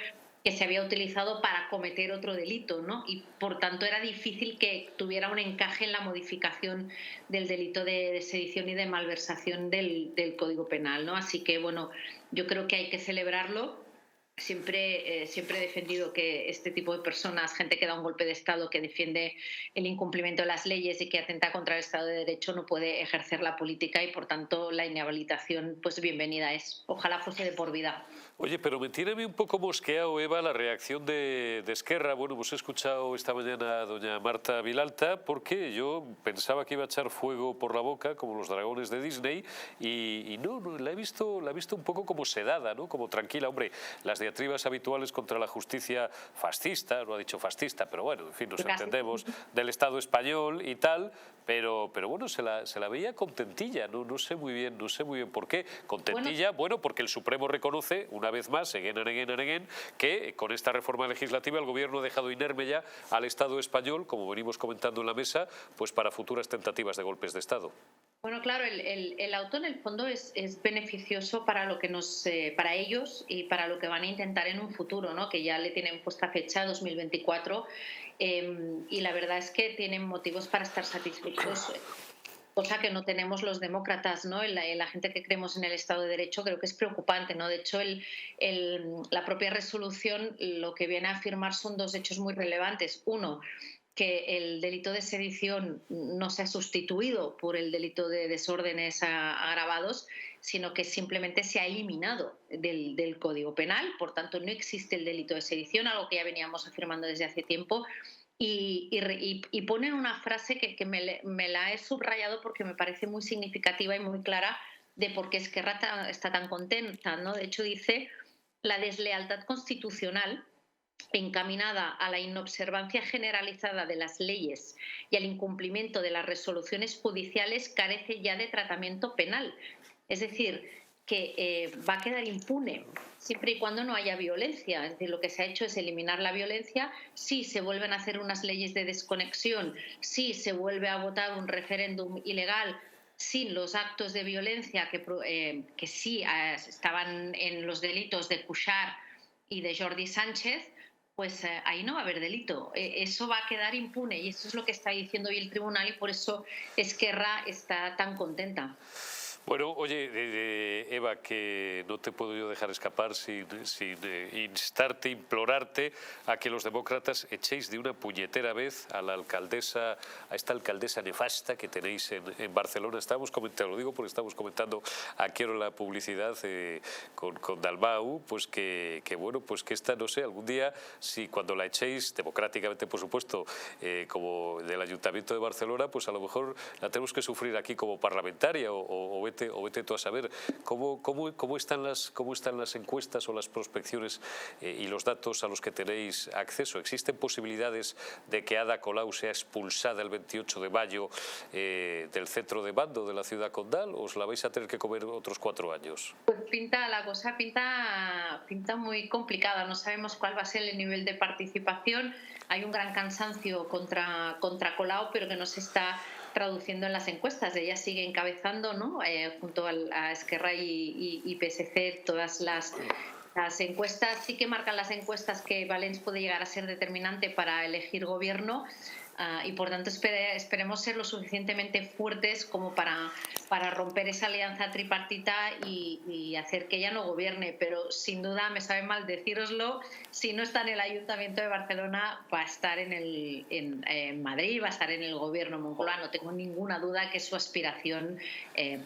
que se había utilizado para cometer otro delito, ¿no? Y por tanto era difícil que tuviera un encaje en la modificación del delito de sedición y de malversación del Código Penal, ¿no? Así que, bueno, yo creo que hay que celebrarlo. Siempre he defendido que este tipo de personas, gente que da un golpe de Estado, que defiende el incumplimiento de las leyes y que atenta contra el Estado de Derecho, no puede ejercer la política y, por tanto, la inhabilitación, pues bienvenida es. Ojalá fuese de por vida. Oye, pero me tiene a mí un poco mosqueado, Eva, la reacción de Esquerra. Bueno, hemos escuchado esta mañana a doña Marta Vilalta, porque yo pensaba que iba a echar fuego por la boca, como los dragones de Disney, y no, la he visto un poco como sedada, ¿no? Como tranquila. Hombre, las diatribas habituales contra la justicia fascista, no ha dicho fascista, pero bueno, en fin, nos entendemos, del Estado español y tal, pero bueno, se la veía contentilla, no sé muy bien por qué. Contentilla, bueno, porque el Supremo reconoce, una vez más, again and again, que con esta reforma legislativa el Gobierno ha dejado inerme ya al Estado español, como venimos comentando en la mesa, pues para futuras tentativas de golpes de Estado. Bueno, claro, el auto en el fondo es beneficioso para lo que para ellos y para lo que van a intentar en un futuro, ¿no? Que ya le tienen puesta fecha 2024 y la verdad es que tienen motivos para estar satisfechos, cosa que no tenemos los demócratas, ¿no? La gente que creemos en el Estado de Derecho. Creo que es preocupante, ¿no? De hecho, la propia resolución lo que viene a afirmar son 2 hechos muy relevantes. Uno, que el delito de sedición no se ha sustituido por el delito de desórdenes agravados, sino que simplemente se ha eliminado del Código Penal. Por tanto, no existe el delito de sedición, algo que ya veníamos afirmando desde hace tiempo. Y ponen una frase que me la he subrayado porque me parece muy significativa y muy clara de por qué Esquerra está tan contenta, ¿no? De hecho, dice: la deslealtad constitucional encaminada a la inobservancia generalizada de las leyes y al incumplimiento de las resoluciones judiciales carece ya de tratamiento penal. Es decir, que va a quedar impune siempre y cuando no haya violencia. Es decir, lo que se ha hecho es eliminar la violencia. Si se vuelven a hacer unas leyes de desconexión, si se vuelve a votar un referéndum ilegal sin los actos de violencia que sí estaban en los delitos de Cuixart y de Jordi Sánchez, pues ahí no va a haber delito. Eso va a quedar impune y eso es lo que está diciendo hoy el tribunal y por eso Esquerra está tan contenta. Bueno, oye, Eva, que no te puedo yo dejar escapar sin instarte, implorarte a que los demócratas echéis de una puñetera vez a la alcaldesa, a esta alcaldesa nefasta que tenéis en Barcelona. Estábamos comentando, lo digo porque estamos comentando aquí en la publicidad con Dalmau, pues que bueno, pues que esta, no sé, algún día, si cuando la echéis, democráticamente por supuesto, como del Ayuntamiento de Barcelona, pues a lo mejor la tenemos que sufrir aquí como parlamentaria o vete tú a saber cómo están las encuestas o las prospecciones y los datos a los que tenéis acceso. ¿Existen posibilidades de que Ada Colau sea expulsada el 28 de mayo del centro de mando de la ciudad condal o os la vais a tener que comer otros 4 años? Pues la cosa pinta muy complicada. No sabemos cuál va a ser el nivel de participación. Hay un gran cansancio contra Colau, pero que no se está traduciendo en las encuestas. Ella sigue encabezando, ¿no? Junto a Esquerra y PSC todas las encuestas. Sí que marcan las encuestas que Valens puede llegar a ser determinante para elegir gobierno y por tanto esperemos ser lo suficientemente fuertes como para romper esa alianza tripartita y hacer que ella no gobierne, pero sin duda, me sabe mal decíroslo, si no está en el Ayuntamiento de Barcelona va a estar en Madrid, va a estar en el gobierno Moncloa. No tengo ninguna duda que es su aspiración,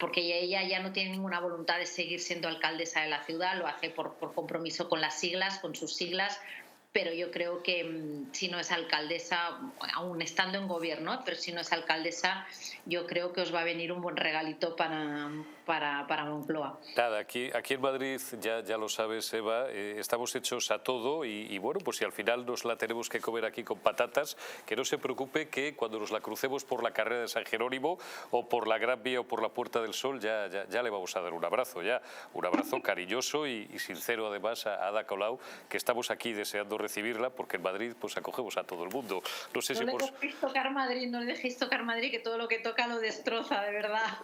porque ella ya no tiene ninguna voluntad de seguir siendo alcaldesa de la ciudad, lo hace por compromiso con las siglas, con sus siglas, pero yo creo que si no es alcaldesa, aún estando en gobierno, pero si no es alcaldesa, yo creo que os va a venir un buen regalito para Moncloa. Nada, aquí en Madrid, ya lo sabes, Eva, estamos hechos a todo y bueno, pues si al final nos la tenemos que comer aquí con patatas, que no se preocupe que cuando nos la crucemos por la carrera de San Jerónimo o por la Gran Vía o por la Puerta del Sol, ya le vamos a dar un abrazo cariñoso y sincero además a Ada Colau, que estamos aquí deseando recibirla, porque en Madrid pues acogemos a todo el mundo. No sé si no le dejéis tocar Madrid, que todo lo que toca lo destroza, de verdad.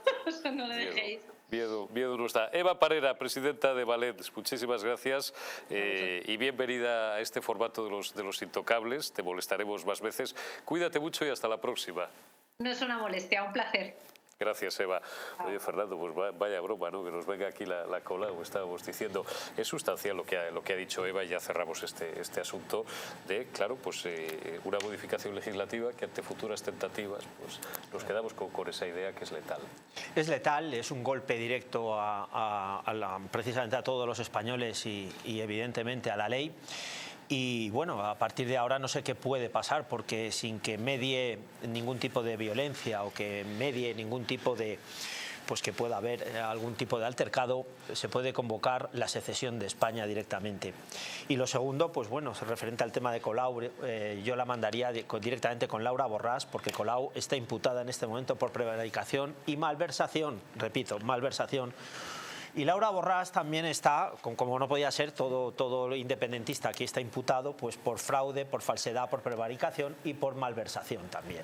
No le dejéis. Miedo no está. Eva Parera, presidenta de Valens, muchísimas gracias y bienvenida a este formato de los intocables. Te molestaremos más veces. Cuídate mucho y hasta la próxima. No es una molestia, un placer. Gracias, Eva. Oye, Fernando, pues vaya broma, ¿no? Que nos venga aquí la cola, o estábamos diciendo. Es sustancial lo que ha dicho Eva y ya cerramos este asunto de, claro, pues una modificación legislativa que ante futuras tentativas pues nos quedamos con esa idea que es letal. Es letal, es un golpe directo precisamente a todos los españoles y evidentemente a la ley. Y bueno, a partir de ahora no sé qué puede pasar, porque sin que medie ningún tipo de violencia o que medie ningún tipo de, pues que pueda haber algún tipo de altercado, se puede convocar la secesión de España directamente. Y lo segundo, pues bueno, referente al tema de Colau, yo la mandaría directamente con Laura Borràs, porque Colau está imputada en este momento por prevaricación y malversación, repito, malversación. Y Laura Borràs también está, como no podía ser, todo independentista aquí está imputado pues por fraude, por falsedad, por prevaricación y por malversación también.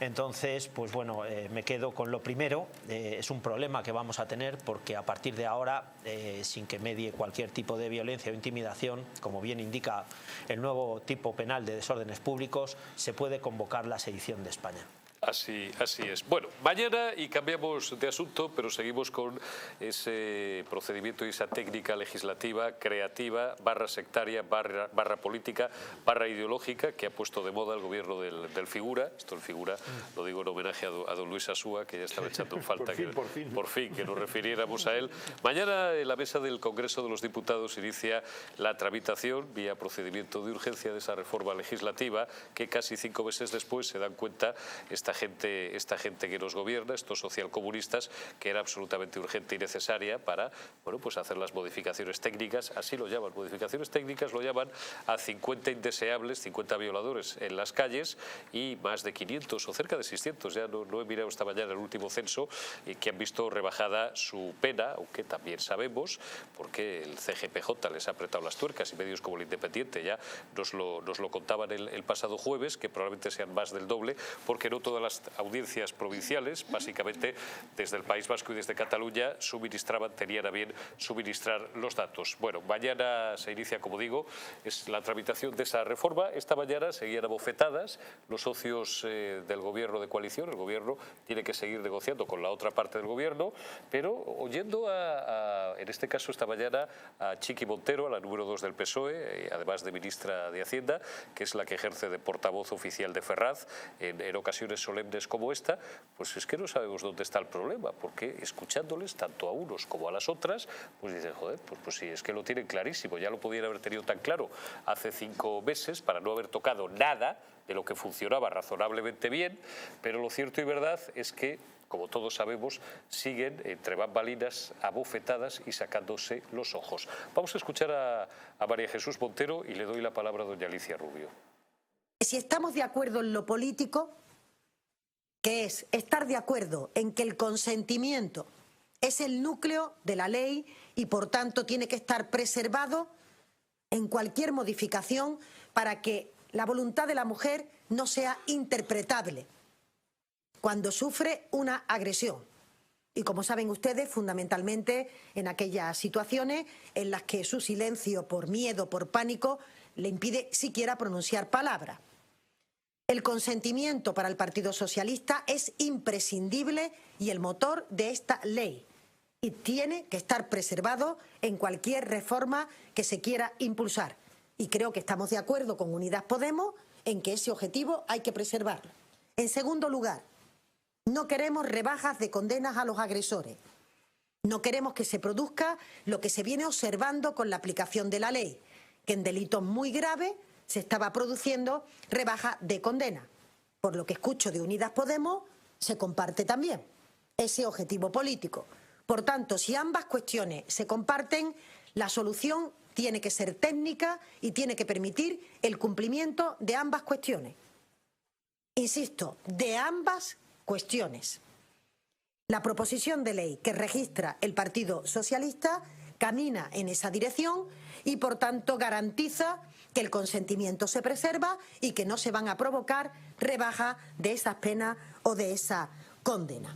Entonces, pues bueno, me quedo con lo primero. Es un problema que vamos a tener porque a partir de ahora, sin que medie cualquier tipo de violencia o intimidación, como bien indica el nuevo tipo penal de desórdenes públicos, se puede convocar la sedición de España. Así es. Bueno, mañana, y cambiamos de asunto, pero seguimos con ese procedimiento y esa técnica legislativa, creativa, barra sectaria, barra política, barra ideológica, que ha puesto de moda el gobierno del Figura. Esto el Figura, lo digo en homenaje a don Luis Asúa, que ya estaba echando en falta por fin que nos refiriéramos a él. Mañana en la mesa del Congreso de los Diputados inicia la tramitación vía procedimiento de urgencia de esa reforma legislativa que casi 5 meses después se dan cuenta esta gente que nos gobierna, estos socialcomunistas, que era absolutamente urgente y necesaria para, bueno, pues hacer las modificaciones técnicas, así lo llaman, modificaciones técnicas, lo llaman a 50 indeseables, 50 violadores en las calles y más de 500 o cerca de 600, ya no he mirado esta mañana el último censo, que han visto rebajada su pena, aunque también sabemos, porque el CGPJ les ha apretado las tuercas y medios como El Independiente ya nos lo contaban el pasado jueves, que probablemente sean más del doble, porque no todas las audiencias provinciales, básicamente desde el País Vasco y desde Cataluña, tenían a bien suministrar los datos. Bueno, mañana se inicia, como digo, es la tramitación de esa reforma. Esta mañana seguían a bofetadas los socios del gobierno de coalición. El gobierno tiene que seguir negociando con la otra parte del gobierno, pero oyendo en este caso esta mañana a Chiqui Montero, a la número 2 del PSOE, además de ministra de Hacienda, que es la que ejerce de portavoz oficial de Ferraz en ocasiones solemnes como esta, pues es que no sabemos dónde está el problema, porque escuchándoles tanto a unos como a las otras, pues dicen, joder, pues sí, es que lo tienen clarísimo, ya lo podían haber tenido tan claro hace 5 meses para no haber tocado nada de lo que funcionaba razonablemente bien, pero lo cierto y verdad es que, como todos sabemos, siguen entre bambalinas abofetadas y sacándose los ojos. Vamos a escuchar a María Jesús Montero y le doy la palabra a doña Alicia Rubio. Si estamos de acuerdo en lo político, que es estar de acuerdo en que el consentimiento es el núcleo de la ley y por tanto tiene que estar preservado en cualquier modificación para que la voluntad de la mujer no sea interpretable cuando sufre una agresión. Y como saben ustedes, fundamentalmente en aquellas situaciones en las que su silencio por miedo, por pánico, le impide siquiera pronunciar palabra. El consentimiento para el Partido Socialista es imprescindible y el motor de esta ley. Y tiene que estar preservado en cualquier reforma que se quiera impulsar. Y creo que estamos de acuerdo con Unidas Podemos en que ese objetivo hay que preservarlo. En segundo lugar, no queremos rebajas de condenas a los agresores. No queremos que se produzca lo que se viene observando con la aplicación de la ley, que en delitos muy graves se estaba produciendo rebaja de condena. Por lo que escucho de Unidas Podemos, se comparte también ese objetivo político. Por tanto, si ambas cuestiones se comparten, la solución tiene que ser técnica y tiene que permitir el cumplimiento de ambas cuestiones. Insisto, de ambas cuestiones. La proposición de ley que registra el Partido Socialista camina en esa dirección y, por tanto, garantiza que el consentimiento se preserva y que no se van a provocar rebajas de esas penas o de esa condena.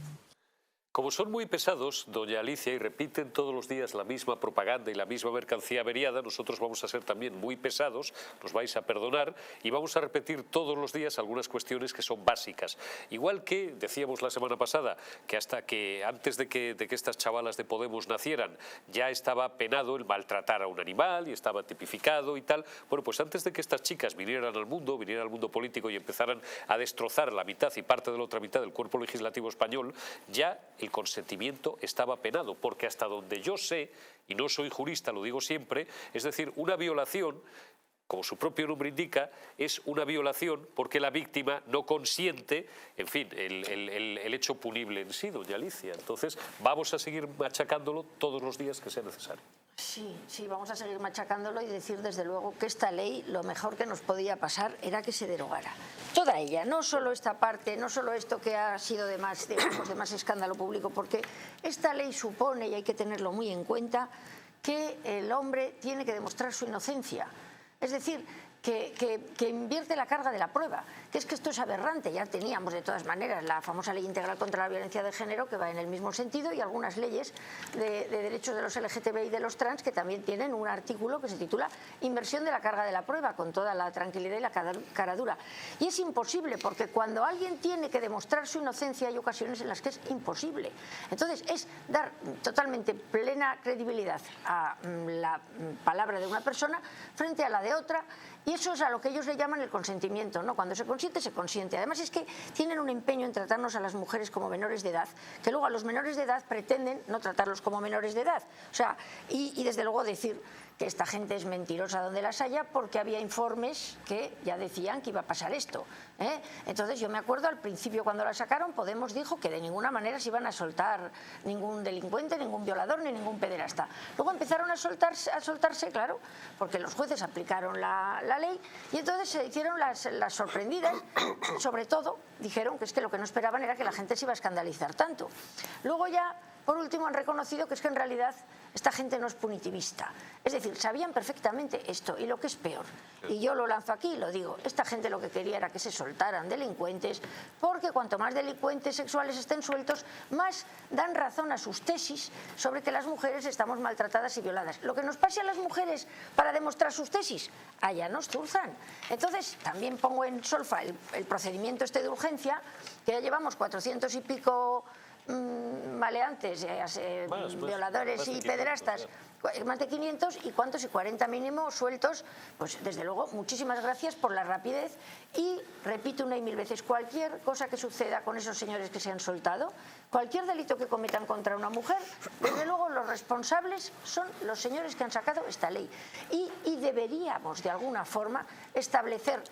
Como son muy pesados, doña Alicia, y repiten todos los días la misma propaganda y la misma mercancía averiada, nosotros vamos a ser también muy pesados, nos vais a perdonar, y vamos a repetir todos los días algunas cuestiones que son básicas. Igual que decíamos la semana pasada, que hasta que antes de que estas chavalas de Podemos nacieran, ya estaba penado el maltratar a un animal y estaba tipificado y tal. Bueno, pues antes de que estas chicas vinieran al mundo político y empezaran a destrozar la mitad y parte de la otra mitad del cuerpo legislativo español, ya el consentimiento estaba penado, porque hasta donde yo sé, y no soy jurista, lo digo siempre, es decir, una violación, como su propio nombre indica, es una violación porque la víctima no consiente, en fin, el hecho punible en sí, doña Alicia. Entonces, vamos a seguir machacándolo todos los días que sea necesario. Sí, vamos a seguir machacándolo y decir desde luego que esta ley lo mejor que nos podía pasar era que se derogara. Toda ella, no solo esta parte, no solo esto que ha sido de más escándalo público, porque esta ley supone, y hay que tenerlo muy en cuenta, que el hombre tiene que demostrar su inocencia. Es decir, que invierte la carga de la prueba, que es que esto es aberrante. Ya teníamos de todas maneras la famosa Ley Integral contra la Violencia de Género, que va en el mismo sentido, y algunas leyes de derechos de los LGTB y de los trans que también tienen un artículo que se titula Inversión de la carga de la prueba, con toda la tranquilidad y la cara dura. Y es imposible, porque cuando alguien tiene que demostrar su inocencia hay ocasiones en las que es imposible. Entonces es dar totalmente plena credibilidad a la palabra de una persona frente a la de otra, y eso es a lo que ellos le llaman el consentimiento, ¿no? Cuando se consiente, se consiente. Además es que tienen un empeño en tratarnos a las mujeres como menores de edad, que luego a los menores de edad pretenden no tratarlos como menores de edad. O sea, y desde luego decir que esta gente es mentirosa donde las haya, porque había informes que ya decían que iba a pasar esto, ¿eh? Entonces yo me acuerdo al principio cuando la sacaron, Podemos dijo que de ninguna manera se iban a soltar ningún delincuente, ningún violador ni ningún pederasta. Luego empezaron a soltarse, claro, porque los jueces aplicaron la ley, y entonces se hicieron las sorprendidas. Sobre todo dijeron que es que lo que no esperaban era que la gente se iba a escandalizar tanto. Luego ya, por último, han reconocido que es que en realidad esta gente no es punitivista. Es decir, sabían perfectamente esto, y lo que es peor, y yo lo lanzo aquí y lo digo, esta gente lo que quería era que se soltaran delincuentes, porque cuanto más delincuentes sexuales estén sueltos, más dan razón a sus tesis sobre que las mujeres estamos maltratadas y violadas. Lo que nos pase a las mujeres para demostrar sus tesis, allá nos zurzan. Entonces, también pongo en solfa el procedimiento este de urgencia, que ya llevamos 400 y pico maleantes, violadores y pederastas, más de 500, y cuántos, y 40 mínimo sueltos. Pues desde luego muchísimas gracias por la rapidez, y repito una y mil veces, cualquier cosa que suceda con esos señores que se han soltado, cualquier delito que cometan contra una mujer, desde luego los responsables son los señores que han sacado esta ley, y deberíamos de alguna forma establecer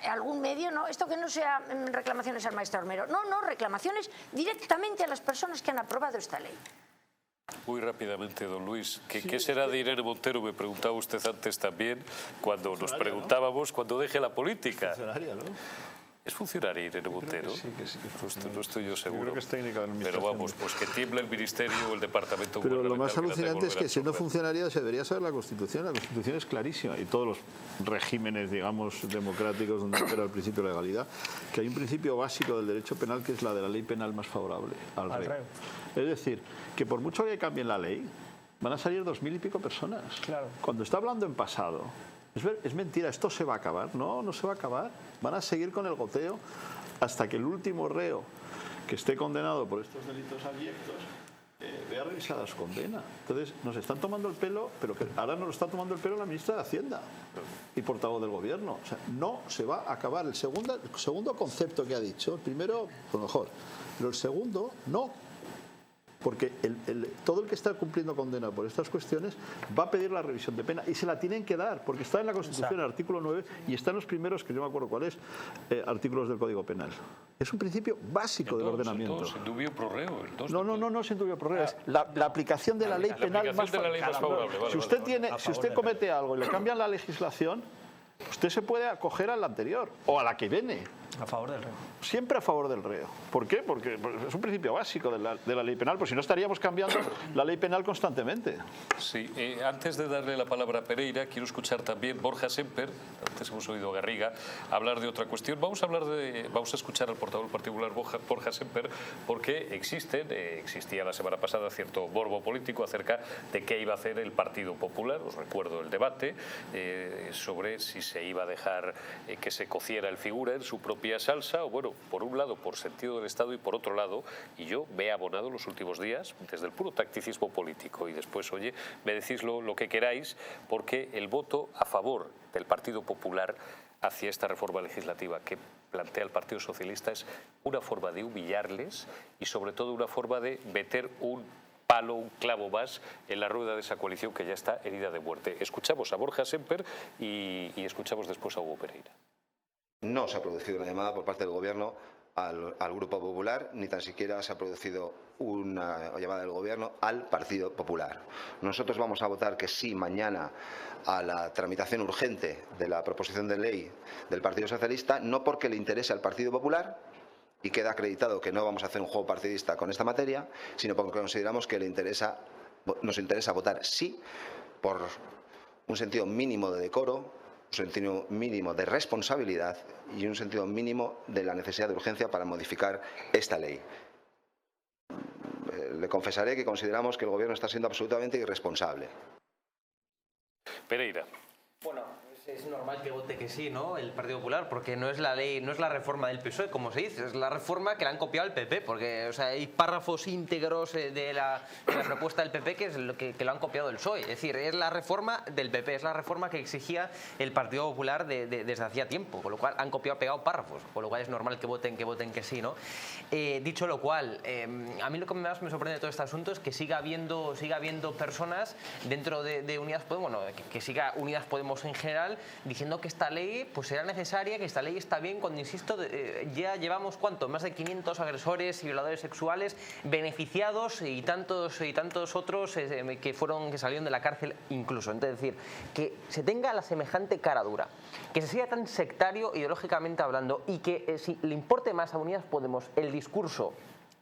algún medio, ¿no? Esto que no sea reclamaciones al maestro Armero, no, reclamaciones directamente a las personas que han aprobado esta ley. Muy rápidamente, don Luis, ¿qué será de Irene Montero? Me preguntaba usted antes también, cuando nos preguntábamos, cuando deje la política. Funcionaria, ¿no? ¿Es funcionaria Irene Montero? Sí. No estoy yo seguro. Yo creo que es técnica de la Pero vamos, pues que tiemble el ministerio o el departamento. Pero lo más alucinante es que siendo funcionaria se debería saber la Constitución. La Constitución es clarísima, y todos los regímenes, digamos, democráticos donde opera el principio de legalidad, que hay un principio básico del derecho penal que es la de la ley penal más favorable al reo. Es decir, que por mucho que cambien la ley, van a salir 2000 y pico personas. Claro. Cuando está hablando en pasado, es mentira, esto se va a acabar. No se va a acabar. Van a seguir con el goteo hasta que el último reo que esté condenado por estos delitos abyectos vea revisada su condena. Entonces nos están tomando el pelo, pero que ahora nos lo está tomando el pelo la ministra de Hacienda y portavoz del gobierno. O sea, no se va a acabar. El segundo concepto que ha dicho, el primero, a lo mejor, pero el segundo, no. Porque todo el que está cumpliendo condena por estas cuestiones va a pedir la revisión de pena, y se la tienen que dar, porque está en la Constitución, el artículo 9, y está en los primeros, que yo me acuerdo cuál es, artículos del Código Penal. Es un principio básico del ordenamiento. Sin dubio pro reo. No, sin dubio pro reo. Es la aplicación de la ley penal más favorable. Si usted comete algo y le cambian la legislación, usted se puede acoger a la anterior o a la que viene. A favor del reo. Siempre a favor del reo. ¿Por qué? Porque es un principio básico de la ley penal, pues si no estaríamos cambiando la ley penal constantemente. Sí, antes de darle la palabra a Pereira, quiero escuchar también Borja Semper. Antes hemos oído a Garriga hablar de otra cuestión. Vamos a escuchar al portavoz del Partido Popular, Borja Semper, porque existía la semana pasada cierto morbo político acerca de qué iba a hacer el Partido Popular. Os recuerdo el debate sobre si se iba a dejar que se cociera el figura en su propia salsa, o bueno, por un lado por sentido del Estado, y por otro lado, y yo me he abonado los últimos días desde el puro tacticismo político, y después, oye, me decís lo que queráis, porque el voto a favor del Partido Popular hacia esta reforma legislativa que plantea el Partido Socialista es una forma de humillarles, y sobre todo una forma de meter un palo, un clavo más en la rueda de esa coalición que ya está herida de muerte. Escuchamos a Borja Semper y escuchamos después a Hugo Pereira. No se ha producido una llamada por parte del Gobierno al Grupo Popular, ni tan siquiera se ha producido una llamada del Gobierno al Partido Popular. Nosotros vamos a votar que sí mañana a la tramitación urgente de la proposición de ley del Partido Socialista, no porque le interese al Partido Popular, y queda acreditado que no vamos a hacer un juego partidista con esta materia, sino porque consideramos que nos interesa votar sí por un sentido mínimo de decoro, un sentido mínimo de responsabilidad y un sentido mínimo de la necesidad de urgencia para modificar esta ley. Le confesaré que consideramos que el Gobierno está siendo absolutamente irresponsable. Pereira. Bueno, es normal que vote que sí, ¿no?, el Partido Popular, porque no es la ley, no es la reforma del PSOE, como se dice, es la reforma que le han copiado al PP, porque o sea, hay párrafos íntegros de la propuesta del PP que es lo que lo han copiado el PSOE. Es decir, es la reforma del PP, es la reforma que exigía el Partido Popular desde hacía tiempo, con lo cual han copiado, pegado párrafos, con lo cual es normal que voten que sí, ¿no? Dicho lo cual, a mí lo que más me sorprende de todo este asunto es que siga habiendo personas dentro de Unidas Podemos, bueno, que siga Unidas Podemos en general, diciendo que esta ley pues será necesaria, que esta ley está bien, cuando, insisto, ya llevamos, ¿cuánto?, más de 500 agresores y violadores sexuales beneficiados y tantos otros que salieron de la cárcel incluso. Entonces, es decir, que se tenga la semejante cara dura, que se sea tan sectario ideológicamente hablando y que si le importe más a Unidas Podemos el discurso,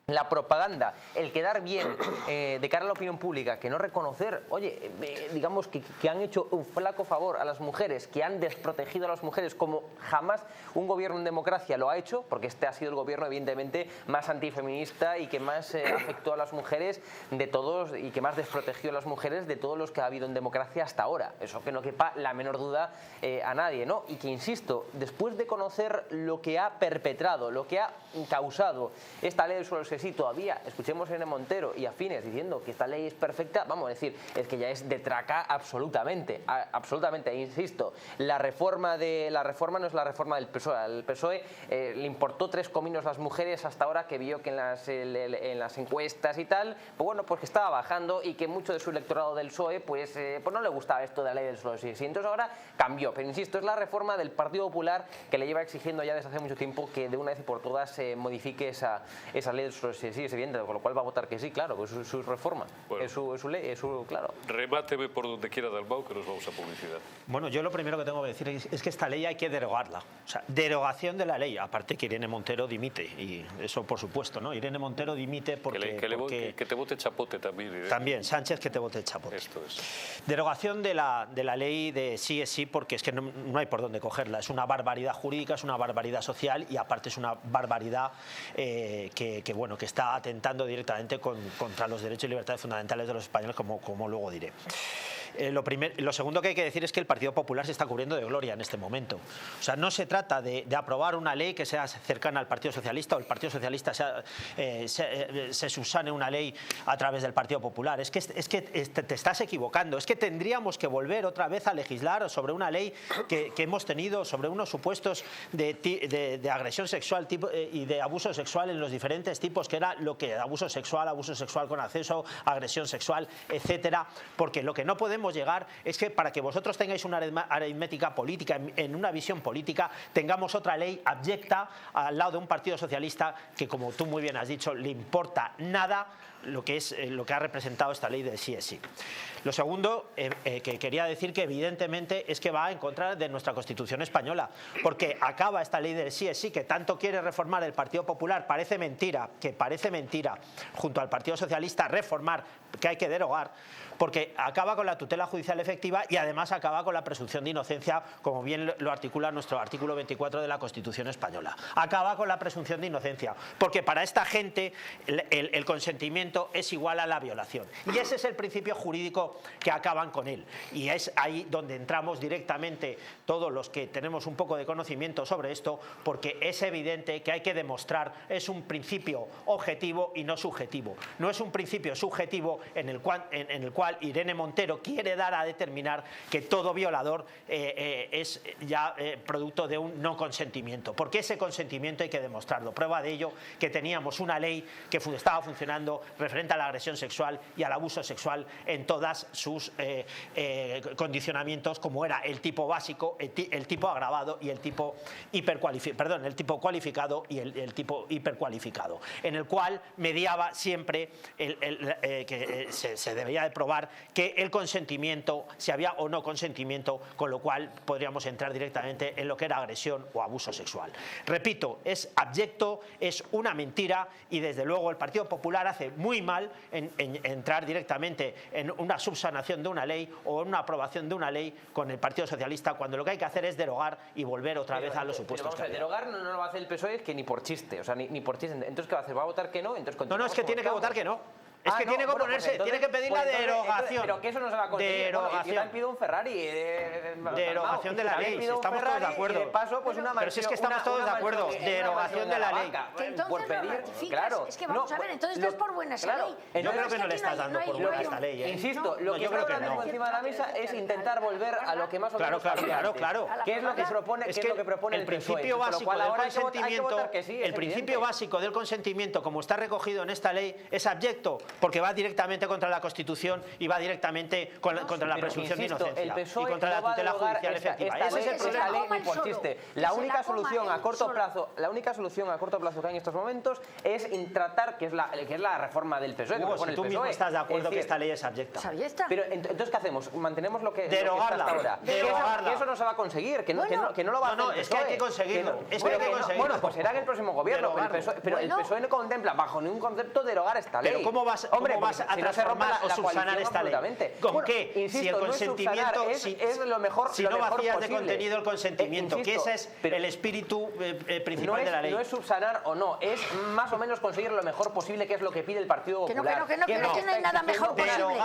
la propaganda, el quedar bien de cara a la opinión pública, que no reconocer, oye, digamos que han hecho un flaco favor a las mujeres, que han desprotegido a las mujeres como jamás un gobierno en democracia lo ha hecho, porque este ha sido el gobierno evidentemente más antifeminista y que más afectó a las mujeres de todos y que más desprotegió a las mujeres de todos los que ha habido en democracia hasta ahora. Eso que no quepa la menor duda a nadie, ¿no? Y que, insisto, después de conocer lo que ha perpetrado, lo que ha causado esta ley del suelo sí, todavía escuchemos a Irene Montero y afines diciendo que esta ley es perfecta, vamos a decir, es que ya es de traca absolutamente, absolutamente. Insisto, la reforma no es la reforma del PSOE. Al PSOE le importó 3 cominos las mujeres hasta ahora, que vio que en las encuestas y tal, pues bueno, pues que estaba bajando y que mucho de su electorado del PSOE pues no le gustaba esto de la ley del suelo sí. Entonces ahora cambió, pero insisto, es la reforma del Partido Popular que le lleva exigiendo ya desde hace mucho tiempo que de una vez y por todas se modifique esa ley del suelo sí, es evidente, con lo cual va a votar que sí, claro, pues es su reforma, bueno, es su ley, claro. Remáteme por donde quiera, Dalmau, que nos vamos a publicidad. Bueno, yo lo primero que tengo que decir es que esta ley hay que derogarla, o sea, derogación de la ley, aparte que Irene Montero dimite, y eso por supuesto, ¿no? Irene Montero dimite porque... Que te vote chapote también. Irene. También, Sánchez, que te vote chapote. Esto es. Derogación de la ley de sí es sí, porque es que no hay por dónde cogerla, es una barbaridad jurídica, es una barbaridad social y aparte es una barbaridad que está atentando directamente contra los derechos y libertades fundamentales de los españoles, como luego diré. Lo segundo que hay que decir es que el Partido Popular se está cubriendo de gloria en este momento. O sea, no se trata de aprobar una ley que sea cercana al Partido Socialista o el Partido Socialista se subsane una ley a través del Partido Popular. Es que te estás equivocando. Es que tendríamos que volver otra vez a legislar sobre una ley que hemos tenido sobre unos supuestos de agresión sexual y de abuso sexual en los diferentes tipos, que era lo que abuso sexual con acceso, agresión sexual, etcétera, porque lo que no podemos llegar es que para que vosotros tengáis una aritmética política, en una visión política, tengamos otra ley abyecta al lado de un Partido Socialista que, como tú muy bien has dicho, le importa nada lo que ha representado esta ley de sí es sí. Lo segundo que quería decir, que evidentemente es que va en contra de nuestra Constitución española, porque acaba esta ley del sí es sí que tanto quiere reformar el Partido Popular, parece mentira, junto al Partido Socialista, reformar, que hay que derogar, porque acaba con la tutela judicial efectiva y además acaba con la presunción de inocencia, como bien lo articula nuestro artículo 24 de la Constitución española. Acaba con la presunción de inocencia, porque para esta gente el consentimiento es igual a la violación. Y ese es el principio jurídico que acaban con él. Y es ahí donde entramos directamente todos los que tenemos un poco de conocimiento sobre esto, porque es evidente que hay que demostrar, es un principio objetivo y no subjetivo. No es un principio subjetivo en el cual Irene Montero quiere dar a determinar que todo violador es ya producto de un no consentimiento, porque ese consentimiento hay que demostrarlo. Prueba de ello que teníamos una ley que estaba funcionando referente a la agresión sexual y al abuso sexual en todas sus condicionamientos, como era el tipo básico, el tipo agravado y el tipo el tipo cualificado y el tipo hipercualificado, en el cual mediaba siempre que se debía de probar que consentimiento, si había o no consentimiento, con lo cual podríamos entrar directamente en lo que era agresión o abuso sexual. Repito, es abyecto, es una mentira y desde luego el Partido Popular hace muy mal en entrar directamente en una subsanación de una ley o en una aprobación de una ley con el Partido Socialista, cuando lo que hay que hacer es derogar y volver otra vez a los supuestos que había. Derogar no lo va a hacer el PSOE, que ni por chiste, o sea, ni por chiste. Entonces, ¿qué va a hacer? ¿Va a votar que no? Entonces, no, es que tiene que votar que no. Es que tiene que ponerse, tiene que pedir la derogación. Pero que eso no se va a conseguir. Derogación. Yo también pido un Ferrari. Derogación de la ley, si estamos todos de acuerdo. Y de paso, pues una pero si es que estamos todos de acuerdo. Derogación de la ley. Que entonces lo ratificas. Es que vamos a ver, entonces estás por buena esa ley. Yo creo que no le estás dando por buena esta ley. Insisto, lo que está ahora mismo encima de la mesa es intentar volver a lo que más o menos Claro. ¿Qué es lo que propone? ¿Qué es lo que propone el principio básico del consentimiento? El principio básico del consentimiento, como está recogido en esta ley, es abyecto porque va directamente contra la Constitución y va directamente contra la presunción de inocencia y contra la tutela judicial efectiva. Ese es el problema. La única solución a corto plazo, que hay en estos momentos es tratar, que es la reforma del PSOE. Hugo, si tú mismo estás de acuerdo que esta ley es abyecta. Pero entonces, ¿qué hacemos? Mantenemos lo que derogarla está hasta ahora. Derogarla. Que eso no se va a conseguir, que no lo va a hacer. No, es que hay que conseguirlo. Bueno, pues será en el próximo gobierno. Pero el PSOE no contempla bajo ningún concepto derogar esta ley. Pero ¿cómo vas a transformar o subsanar esta ley? ¿Con qué? Insisto, si el consentimiento es lo mejor si no vacías de contenido el consentimiento, que ese es el espíritu principal de la ley. No es subsanar o no, es más o menos conseguir lo mejor posible, que es lo que pide el Partido Popular. Que no hay nada mejor posible.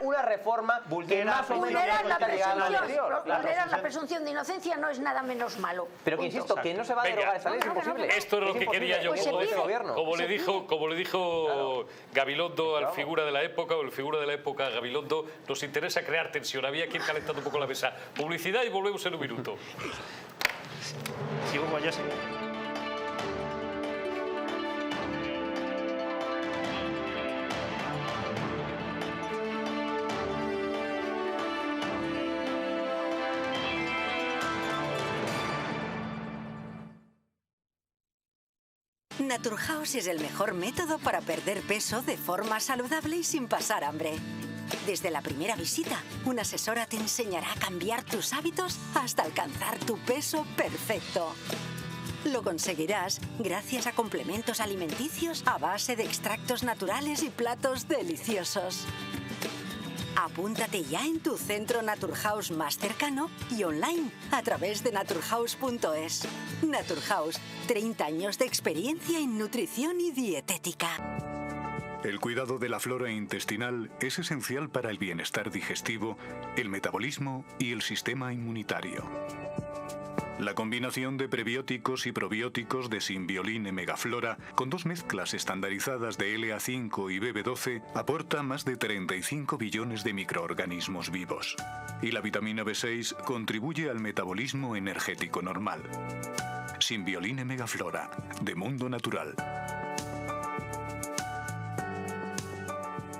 Una reforma que más o menos vulnerar la presunción de inocencia no es nada menos malo. Pero que insisto, que no se va a derogar esa ley, es imposible. Esto es lo que quería yo, como le dijo Gabilondo al figura de la época, o el figura de la época a Gabilondo, nos interesa crear tensión. Había que ir calentando un poco la mesa. Publicidad y volvemos en un minuto. Sí, Hugo, yo sé. Naturhaus es el mejor método para perder peso de forma saludable y sin pasar hambre. Desde la primera visita, una asesora te enseñará a cambiar tus hábitos hasta alcanzar tu peso perfecto. Lo conseguirás gracias a complementos alimenticios a base de extractos naturales y platos deliciosos. Apúntate ya en tu centro Naturhaus más cercano y online a través de naturhaus.es. Naturhaus, 30 años de experiencia en nutrición y dietética. El cuidado de la flora intestinal es esencial para el bienestar digestivo, el metabolismo y el sistema inmunitario. La combinación de prebióticos y probióticos de Symbioline Megaflora, con 2 mezclas estandarizadas de LA5 y BB12, aporta más de 35 billones de microorganismos vivos. Y la vitamina B6 contribuye al metabolismo energético normal. Symbioline Megaflora, de Mundo Natural.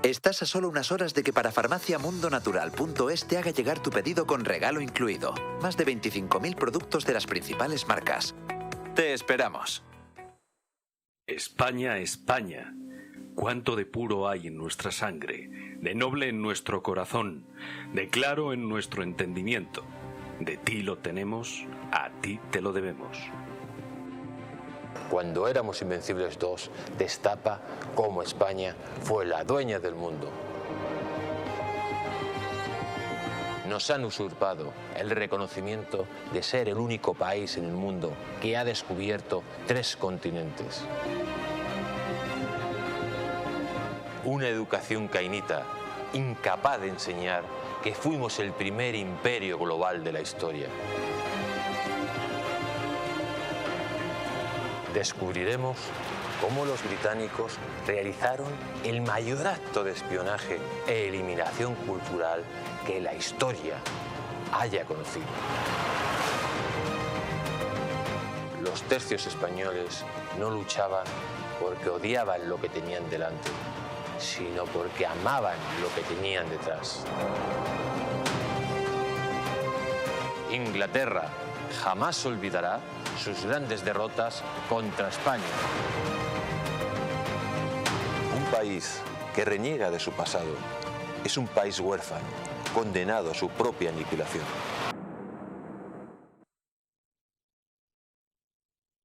Estás a solo unas horas de que para farmaciamundonatural.es te haga llegar tu pedido con regalo incluido. Más de 25.000 productos de las principales marcas. Te esperamos. España, España. Cuánto de puro hay en nuestra sangre, de noble en nuestro corazón, de claro en nuestro entendimiento. De ti lo tenemos, a ti te lo debemos. Cuando éramos Invencibles 2, destapa cómo España fue la dueña del mundo. Nos han usurpado el reconocimiento de ser el único país en el mundo que ha descubierto 3 continentes. Una educación cainita, incapaz de enseñar que fuimos el primer imperio global de la historia. Descubriremos cómo los británicos realizaron el mayor acto de espionaje e eliminación cultural que la historia haya conocido. Los tercios españoles no luchaban porque odiaban lo que tenían delante, sino porque amaban lo que tenían detrás. Inglaterra jamás olvidará sus grandes derrotas contra España. Un país que reniega de su pasado es un país huérfano, condenado a su propia aniquilación.